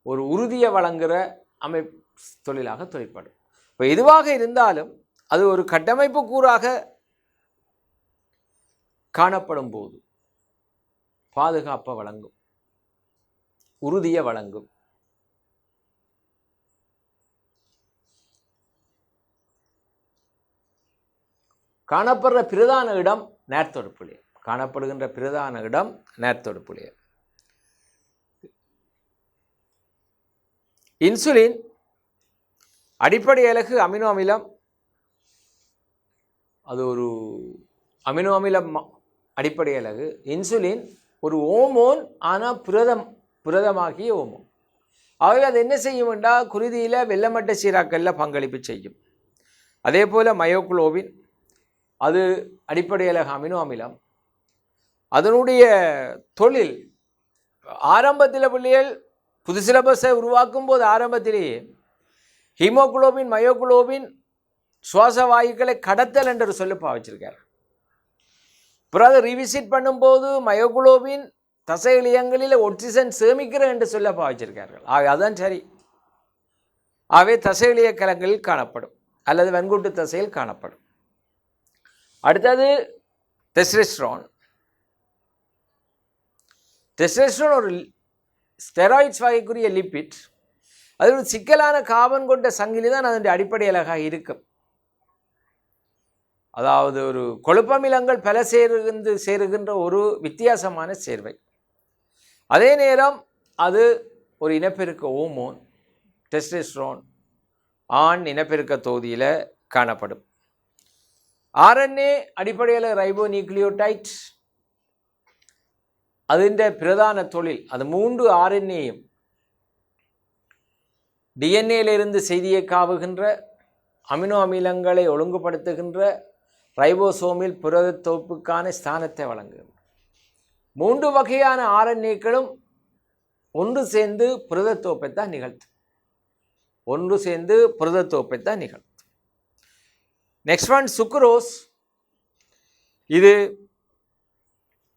ஒரு உறுதியை வழங்குகிற தொழிலாக தொழிற்படும். இப்போ எதுவாக இருந்தாலும் அது ஒரு கட்டமைப்பு கூறாக காணப்படும் போது பாதுகாப்பை வழங்கும், உறுதியை வழங்கும். காணப்படுற பிரதான இடம் நேர்த்தொடுப்புளியம். காணப்படுகின்ற பிரதான இடம் நேர்த்தொடுப்புளியம். இன்சுலின் அடிப்படை அலகு அமினோ அமிலம். அது ஒரு அமினோ அமிலம் அடிப்படை அலகு. இன்சுலின் ஒரு ஓமோன், ஆனால் புரதமாகிய ஓமோன். ஆகவே அது என்ன செய்யும் என்றால் குருதியில் வெள்ளமட்ட சீராக்கல்ல பங்களிப்பு செய்யும். அதே போல் மயோகுளோபின் அது அடிப்படை அலகு அமினோ அமிலம். அதனுடைய தொழில் ஆரம்பத்தில் பிள்ளைகள் புது சிலபஸை உருவாக்கும் போது ஆரம்பத்திலேயே ஹீமோகுளோபின் மயோகுளோபின் சுவாச வாயுக்களை கடத்தல் என்று சொல்லி பாவிச்சிருக்கார். பிறகு ரிவிசிட் பண்ணும்போது மயோகுளோபின் தசை இழையங்களில் ஆக்சிஜன் சேமிக்கிற என்று சொல்ல பாவிச்சிருக்கார்கள். அதுதான் சரி. ஆகவே தசை இழைய கலங்களில் காணப்படும் அல்லது வெண்கூட்டு தசையில் காணப்படும். அடுத்தது டெஸ்டோஸ்டெரான். டெஸ்டோஸ்டெரான் ஒரு ஸ்டெராய்ட்ஸ் வகைக்குரிய லிப்பிட். அது ஒரு சிக்கலான கார்பன் கொண்ட சங்கிலி தான் அதனுடைய அடிப்படை அலகாக இருக்கும். அதாவது ஒரு கொழுப்பமிலங்கள் பல சேருகின்ற ஒரு வித்தியாசமான சேர்வை. அதே நேரம் அது ஒரு இனப்பெருக்க ஹோமோன். டெஸ்டோஸ்டெரான் ஆண் இனப்பெருக்க தொகுதியில் காணப்படும். ஆர்என்ஏ அடிப்படையில் ரைபோ நியூக்ளியோடைட். അതിൻ്റെ பிரதான தொழில் அது 3 ஆர்என்ஏயும் டிஎன்ஏலிருந்து செய்தியை காவுகின்ற, அமினோ அமிலங்களை ஒழுங்குபடுத்துகின்ற ரைபோசோமில் புரத தொகுப்புக்கான ஸ்தானத்தை வழங்குகின்ற 3 வகையான ஆர்என்ஏக்களும் ஒன்று சேர்ந்து புரத தொகுப்பை தான் நிகழ்த்தும். Next one sucrose. இது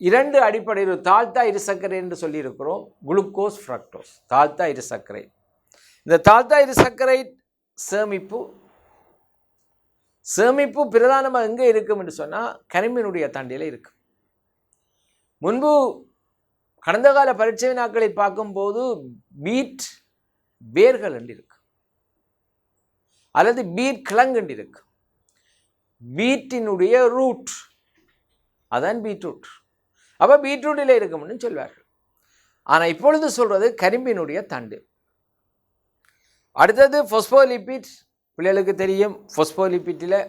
2 அடிப்படையில் தாழ்த்தா இருசர்க்கரை என்று சொல்லியிருக்கிறோம். Glucose, fructose. தாழ்த்தா இருசர்க்கரை. இந்த தாழ்த்தா இருசர்க்கரை சேமிப்பு பிரதானமாக எங்கே இருக்கும் என்று சொன்னால் கரிமீனுடைய தண்டில் இருக்கு. முன்பு கடந்த கால பரீட்சை நாட்களை பார்க்கும்போது பீட் வேர்கள் என்று இருக்கு, அல்லது பீட் கிழங்கு என்று இருக்கு. பீட்டினுடைய ரூட் அதான் பீட்ரூட். அப்போ பீட்ரூட்டில் இருக்கும்னு சொல்வார்கள். ஆனால் இப்பொழுது சொல்கிறது கரிம்பினுடைய தண்டு. அடுத்தது ஃபொஸ்போலிபிட். பிள்ளைகளுக்கு தெரியும், ஃபொஸ்போலிபிட்டில்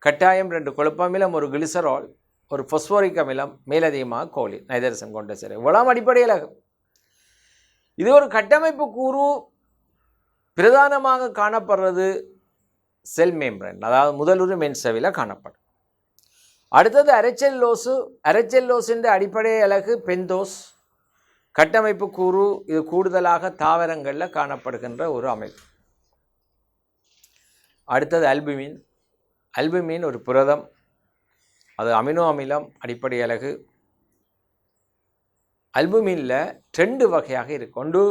கட்டாயம் 2 கொழுப்பமிலம், ஒரு கிளிசரால், ஒரு ஃபொஸ்போரிக் அமிலம், மேலதிகமாக கோலின், நைதரசன் கொண்ட சரி. இவ்வளவு அடிப்படையில் இது ஒரு கட்டமைப்பு கூறு. பிரதானமாக காணப்படுறது செல் மேம்பரன், அதாவது முதலுறு மென்சவில காணப்படும். அடுத்தது அரைச்செல்லோஸின் அடிப்படை அலகு பெந்தோஸ். கட்டமைப்பு கூறு இது கூடுதலாக தாவரங்களில் காணப்படுகின்ற ஒரு அமைப்பு. அடுத்தது அல்புமின் ஒரு புரதம். அது அமினோ அமிலம் அடிப்படை அலகு. அல்புமினில் 2 வகையாக இருக்கு. ஒன்று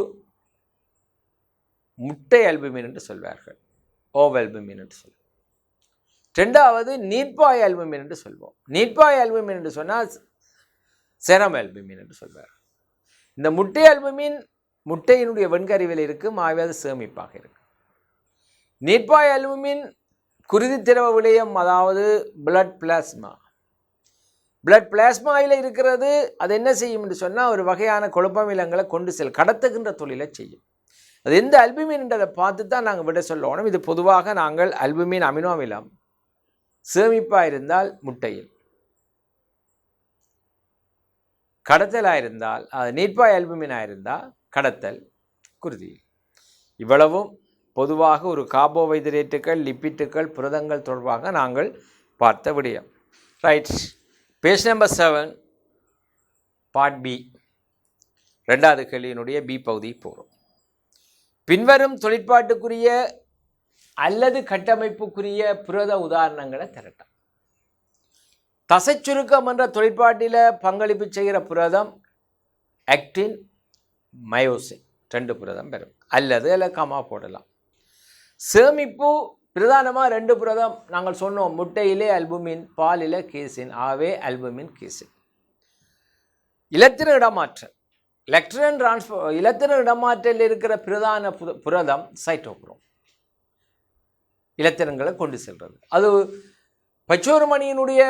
முட்டை அல்புமின் என்று சொல்வார்கள், ஓவல்புமின் என்று சொல்வார்கள். 2வது நீர்ப்பாய் அல்புமின் என்று சொல்வோம். நீர்ப்பாய் அல்புமின் என்று சொன்னால் செரம் அல்புமின் என்று சொல்வார்கள். இந்த முட்டை அல்புமின் முட்டையினுடைய வெண்கருவில் இருக்கும், ஆகவே அது சேமிப்பாக இருக்கும். நீர்ப்பாய் அல்புமின் குருதி திரவ விடயம், அதாவது பிளட் பிளாஸ்மா. பிளட் பிளாஸ்மாவில் இருக்கிறது. அது என்ன செய்யும் என்று சொன்னால் ஒரு வகையான கொழுப்பமிலங்களை கொண்டு கடத்துகின்ற தொழிலை செய்யும். அது எந்த அல்புமின் என்றதை பார்த்து தான் நாங்கள் விட சொல்லணும். இது பொதுவாக நாங்கள் அல்புமின் அமினோ அமிலம் சேமிப்பாக இருந்தால் முட்டையில், கடத்தலாக இருந்தால் அது நீர்ப்பாய் அல்புமினாக இருந்தால் கடத்தல் குருதியில். இவ்வளவும் பொதுவாக ஒரு கார்போஹைட்ரேட்டுகள், லிப்பிட்டுகள், புரதங்கள் தொடர்பாக நாங்கள் பார்த்த விடயம். Right, page number 7, part B, 2வது கேள்வியினுடைய பி பகுதி போகிறோம். பின்வரும் தொழிற்பாட்டுக்குரிய அல்லது கட்டமைப்புக்குரிய புரத உதாரணங்களை திரட்டும். தசைச்சுருக்கம் என்ற தொழிற்பாட்டில் பங்களிப்பு செய்கிற புரதம் ஆக்டின், மயோசின் 2 புரதம் பெறும், அல்லது கமா போடலாம். சேமிப்பு பிரதானமாக 2 புரதம் நாங்கள் சொன்னோம். முட்டையிலே அல்புமின், பாலில் கேசின், ஆகவே அல்புமின் கேசின். இலத்திர இடமாற்றல், எலக்ட்ரான் டிரான்ஸ்பர், இலத்திர இடமாற்றல் இருக்கிற பிரதான புரதம் சைட்டோக்ரோம், இலத்திரங்களை கொண்டு செல்வது. அது பச்சோறுமணியினுடைய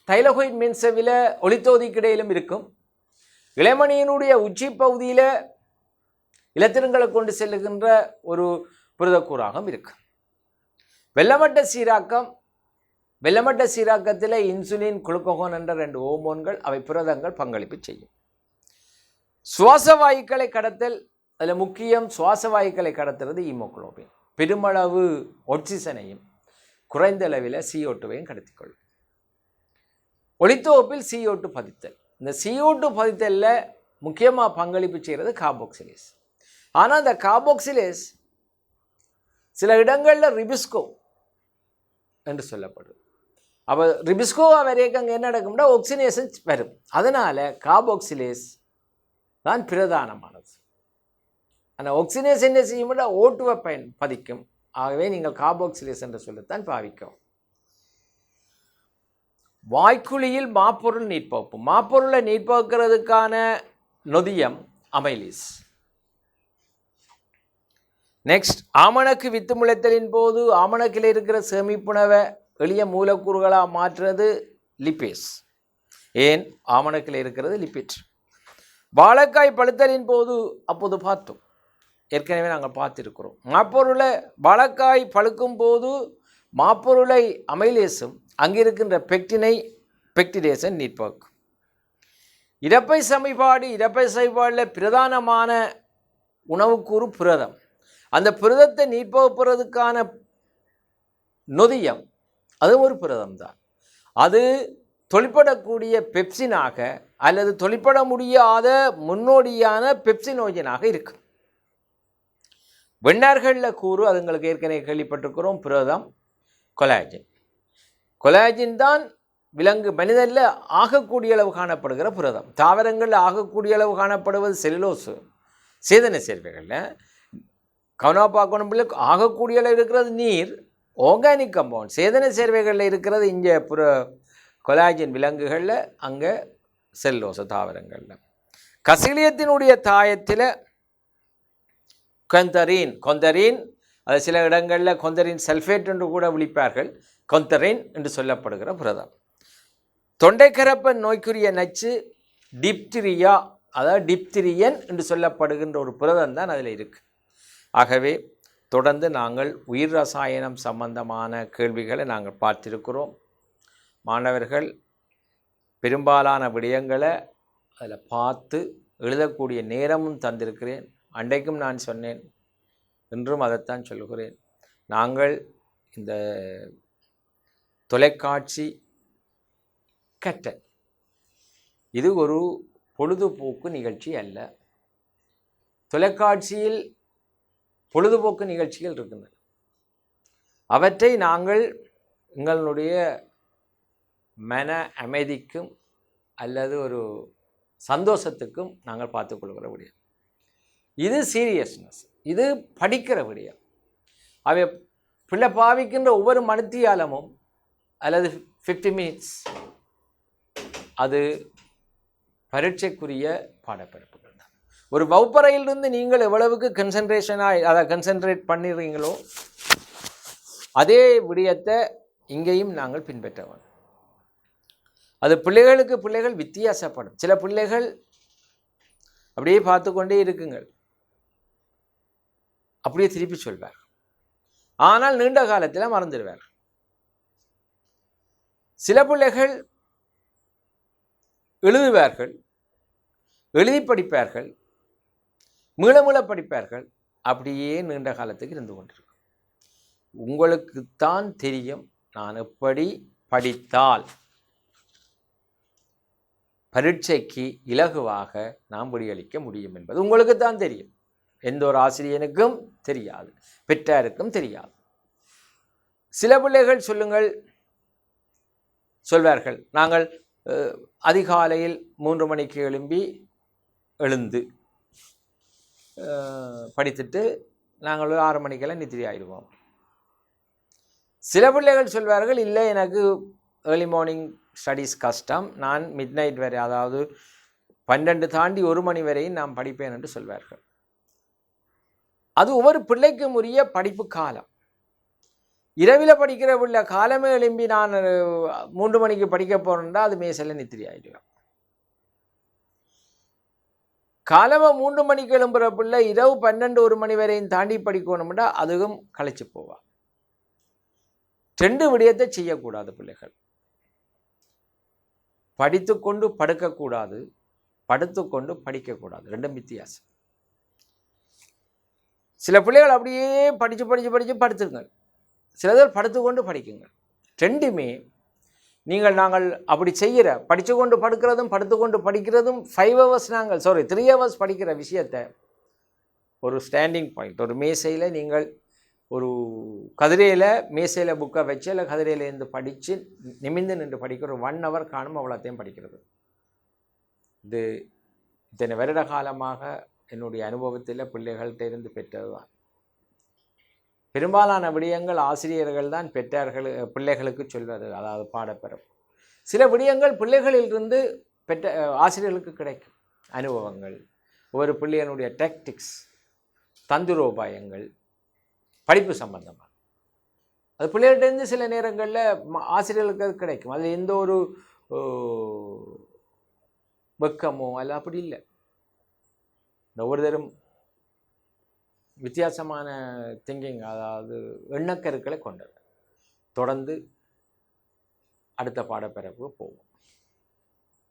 தைலகோயிட் மென்சவில ஒளித்தோதிக்கிடையிலும் இருக்கும். இளைமணியினுடைய உச்சி பகுதியில் இலத்திரங்களை கொண்டு செல்லுகின்ற ஒரு புரதக்கூறாகவும் இருக்கு. வெள்ளமட்ட சீராக்கம், வெள்ளமட்ட சீராக்கத்தில் இன்சுலின், குளுக்கோகோன் என்ற 2 ஹோமோன்கள், அவை புரதங்கள் பங்களிப்பு செய்யும். சுவாச வாயுக்களை கடத்தல், அதில் முக்கியம் சுவாச வாயுக்களை கடத்துறது ஹீமோகுளோபின். பெருமளவு ஆக்சிஜனையும் குறைந்த அளவில் CO2வையும் கடத்திக்கொள்ளும். ஒளித்தொகுப்பில் CO2 பதித்தல், இந்த CO2 பதித்தலில் முக்கியமாக பங்களிப்பு செய்கிறது கார்பாக்சிலேஸ். ஆனால் இந்த கார்பாக்சிலேஸ் சில இடங்களில் ரிபிஸ்கோ என்று சொல்லப்படுது. அப்போ ரிபிஸ்கோவா வரைக்கும் அங்கே என்ன நடக்கும்னா ஆக்சினேஷன் வரும். அதனால் கார்பாக்சிலேஸ் தான் பிரதானமானது. ஆனால் ஆக்சினேஷன் என்ன செய்யும்னா O2வை பதிக்கும். ஆகவே நீங்கள் கார்பாக்சிலேஸ் என்று சொல்லத்தான் பாவிக்கும். வாய்க்குழியில் மாப்பொருள் நீர்ப்பகுப்பு, மாப்பொருளை நீர்ப்பகுக்கிறதுக்கான நொதியம் அமைலிஸ். நெக்ஸ்ட், ஆமணக்கு வித்து முளைத்தலின் போது ஆமணக்கில் இருக்கிற சேமிப்புணவை எளிய மூலக்கூறுகளாக மாற்றுறது லிப்பேஸ். ஏன்? ஆமணக்கில் இருக்கிறது லிப்பிட். வாழைக்காய் பழுத்தலின் போது அப்போது பார்த்தோம், ஏற்கனவே நாங்கள் பார்த்துருக்கிறோம். மாப்பொருளை வாழைக்காய் பழுக்கும் போது மாப்பொருளை அமைலேசும் அங்கிருக்கின்ற பெக்டினை பெக்டிடேசன் நீர்ப்பகுக்கும். இறப்பை சமன்பாடு, இறப்பை சமன்பாடில் பிரதானமான உணவுக்கூறு புரதம். அந்த புரதத்தை நீர்ப்பகுப்புறதுக்கான நொதியம் அதுவும் ஒரு புரதம் தான். அது தொழிற்படக்கூடிய பெப்சினாக அல்லது தொழிற்பட முடியாத முன்னோடியான பெப்சினோஜனாக இருக்கும். வெண்ணார்களில் கூறு, அதுங்களுக்கு ஏற்கனவே கேள்விப்பட்டிருக்கிறோம், புரதம் கொலாஜின். கொலாஜின் தான் விலங்கு மனிதனில் ஆகக்கூடிய அளவு காணப்படுகிற புரதம். தாவரங்களில் ஆகக்கூடிய அளவு காணப்படுவது செல்லுலோஸு, சேதன சேர்வைகளில். கவனமாக பார்க்கணும், ஆகக்கூடிய அளவு இருக்கிறது நீர், ஆர்கானிக் கம்பவுண்ட். சேதன சேர்வைகளில் இருக்கிறது இங்கே கொலாஜின் விலங்குகளில், அங்கே செல்லோச தாவரங்களில். கசிலியத்தினுடைய தாயத்தில் கொந்தரின், அது சில இடங்களில் கொந்தரின் சல்ஃபேட் என்று கூட விழிப்பார்கள், கொந்தரின் என்று சொல்லப்படுகிற புரதம். தொண்டைக்கரப்பன் நோய்க்குரிய நச்சு டிப்திரியா, அதாவது டிப்திரியன் என்று சொல்லப்படுகின்ற ஒரு புரதம் தான் அதில் இருக்குது. ஆகவே தொடர்ந்து நாங்கள் உயிர் ரசாயனம் சம்பந்தமான கேள்விகளை நாங்கள் பார்த்திருக்கிறோம். மாணவர்கள் பெரும்பாலான விடயங்களை அதில் பார்த்து எழுதக்கூடிய நேரமும் தந்திருக்கிறேன். அன்றைக்கும் நான் சொன்னேன், இன்றும் அதைத்தான் சொல்கிறேன். நாங்கள் இந்த தொலைக்காட்சி கற்றல் இது ஒரு பொழுதுபோக்கு நிகழ்ச்சி அல்ல. தொலைக்காட்சியில் பொழுதுபோக்கு நிகழ்ச்சிகள் இருக்கின்றன. அவற்றை நாங்கள் எங்களுடைய மன அமைதிக்கும் அல்லது ஒரு சந்தோஷத்துக்கும் நாங்கள் பார்த்துக்கொள்கிற விடயம். இது சீரியஸ்னஸ், இது படிக்கிற விடயம். அவை பிள்ளை பாவிக்கின்ற ஒவ்வொரு மணித்தியாலமும் அல்லது 50 மினிட்ஸ் அது பரீட்சைக்குரிய பாடப்பிறப்புகள் தான். ஒரு வகுப்பறையிலிருந்து நீங்கள் எவ்வளவுக்கு அதை கன்சன்ட்ரேட் பண்ணிடுறீங்களோ அதே விடயத்தை இங்கேயும் நாங்கள் பின்பற்ற வேண்டும். அது பிள்ளைகள் வித்தியாசப்படும். சில பிள்ளைகள் அப்படியே பார்த்து கொண்டே இருக்குங்கள், அப்படியே திருப்பி சொல்வார், ஆனால் நீண்ட காலத்தில் மறந்துடுவார். சில பிள்ளைகள் எழுதுவார்கள், எழுதி படிப்பார்கள், மீள படிப்பார்கள், அப்படியே நீண்ட காலத்துக்கு இருந்து கொண்டிருக்கும். உங்களுக்குத்தான் தெரியும் நான் எப்படி படித்தால் பரீட்சைக்கு இலகுவாக நாம் விடியளிக்க முடியும் என்பது உங்களுக்குத்தான் தெரியும். எந்த ஒரு ஆசிரியனுக்கும் தெரியாது, பெற்றாருக்கும் தெரியாது. சில பிள்ளைகள் சொல்வார்கள், நாங்கள் அதிகாலையில் 3 மணிக்கு எழுந்து படித்துட்டு நாங்கள் 6 மணிக்கெல்லாம் நித்திரை ஆயிடுவோம். சில பிள்ளைகள் சொல்வார்கள், இல்லை எனக்கு ஏர்லி மார்னிங் ஸ்டடீஸ் கஷ்டம், நான் மிட் நைட் வரை, அதாவது 12 தாண்டி 1 மணி வரையும் நான் படிப்பேன் என்று சொல்வார்கள். அது ஒவ்வொரு பிள்ளைக்கும் உரிய படிப்பு காலம். இரவில் படிக்கிற பிள்ளை காலமே எழும்பி நான் 3 மணிக்கு படிக்க போறேன்டா அது மேசையில் நித்திரை ஆயிடுவேன். காலமாக 3 மணிக்கு எழும்புற பிள்ளை இரவு 12 1 மணி வரையும் தாண்டி படிக்கணும்னா அதுவும் களைச்சு போவான். 2 விடயத்தை செய்யக்கூடாது பிள்ளைகள். படித்துக்கொண்டு படுக்கக்கூடாது, படுத்துக்கொண்டு படிக்கக்கூடாது. 2 வித்தியாசம். சில பிள்ளைகள் அப்படியே படித்து படுத்துங்க, சில பேர் படுத்துக்கொண்டு படிக்குங்க. 2மே நாங்கள் அப்படி செய்கிற படித்துக்கொண்டு படுக்கிறதும் படுத்துக்கொண்டு படிக்கிறதும் 5 hours 3 hours படிக்கிற விஷயத்தை ஒரு ஸ்டாண்டிங் பாயிண்ட், ஒரு மேசையில் நீங்கள் ஒரு கதிரையில் மேசையில் புக்கை வச்சு இல்லை கதிரையிலேருந்து படித்து நிமிர்ந்து நின்று படிக்கிற ஒரு 1 hour காணும் அவ்வளோத்தையும் படிக்கிறது. இது இத்தனை வருட காலமாக என்னுடைய அனுபவத்தில் பிள்ளைகள்கிட்ட இருந்து பெற்றது தான். பெரும்பாலான விடயங்கள் ஆசிரியர்கள் தான் பிள்ளைகளுக்கு சொல்வது, அதாவது பாடப்பெறும். சில விடயங்கள் பிள்ளைகளிலிருந்து ஆசிரியர்களுக்கு கிடைக்கும் அனுபவங்கள், ஒரு பிள்ளைகளுடைய டாக்டிக்ஸ், தந்திரோபாயங்கள், படிப்பு சம்பந்தமாக அது பிள்ளைகள்கிட்டேருந்து சில நேரங்களில் ஆசிரியர்களுக்கு அது கிடைக்கும். அதில் எந்த ஒரு வெக்கமோ அல்ல, அப்படி இல்லை. ஒவ்வொருத்தரும் வித்தியாசமான திங்கிங், அதாவது எண்ணக்கருக்களை கொண்டது. தொடர்ந்து அடுத்த பாடப்பிறப்பு போவோம்.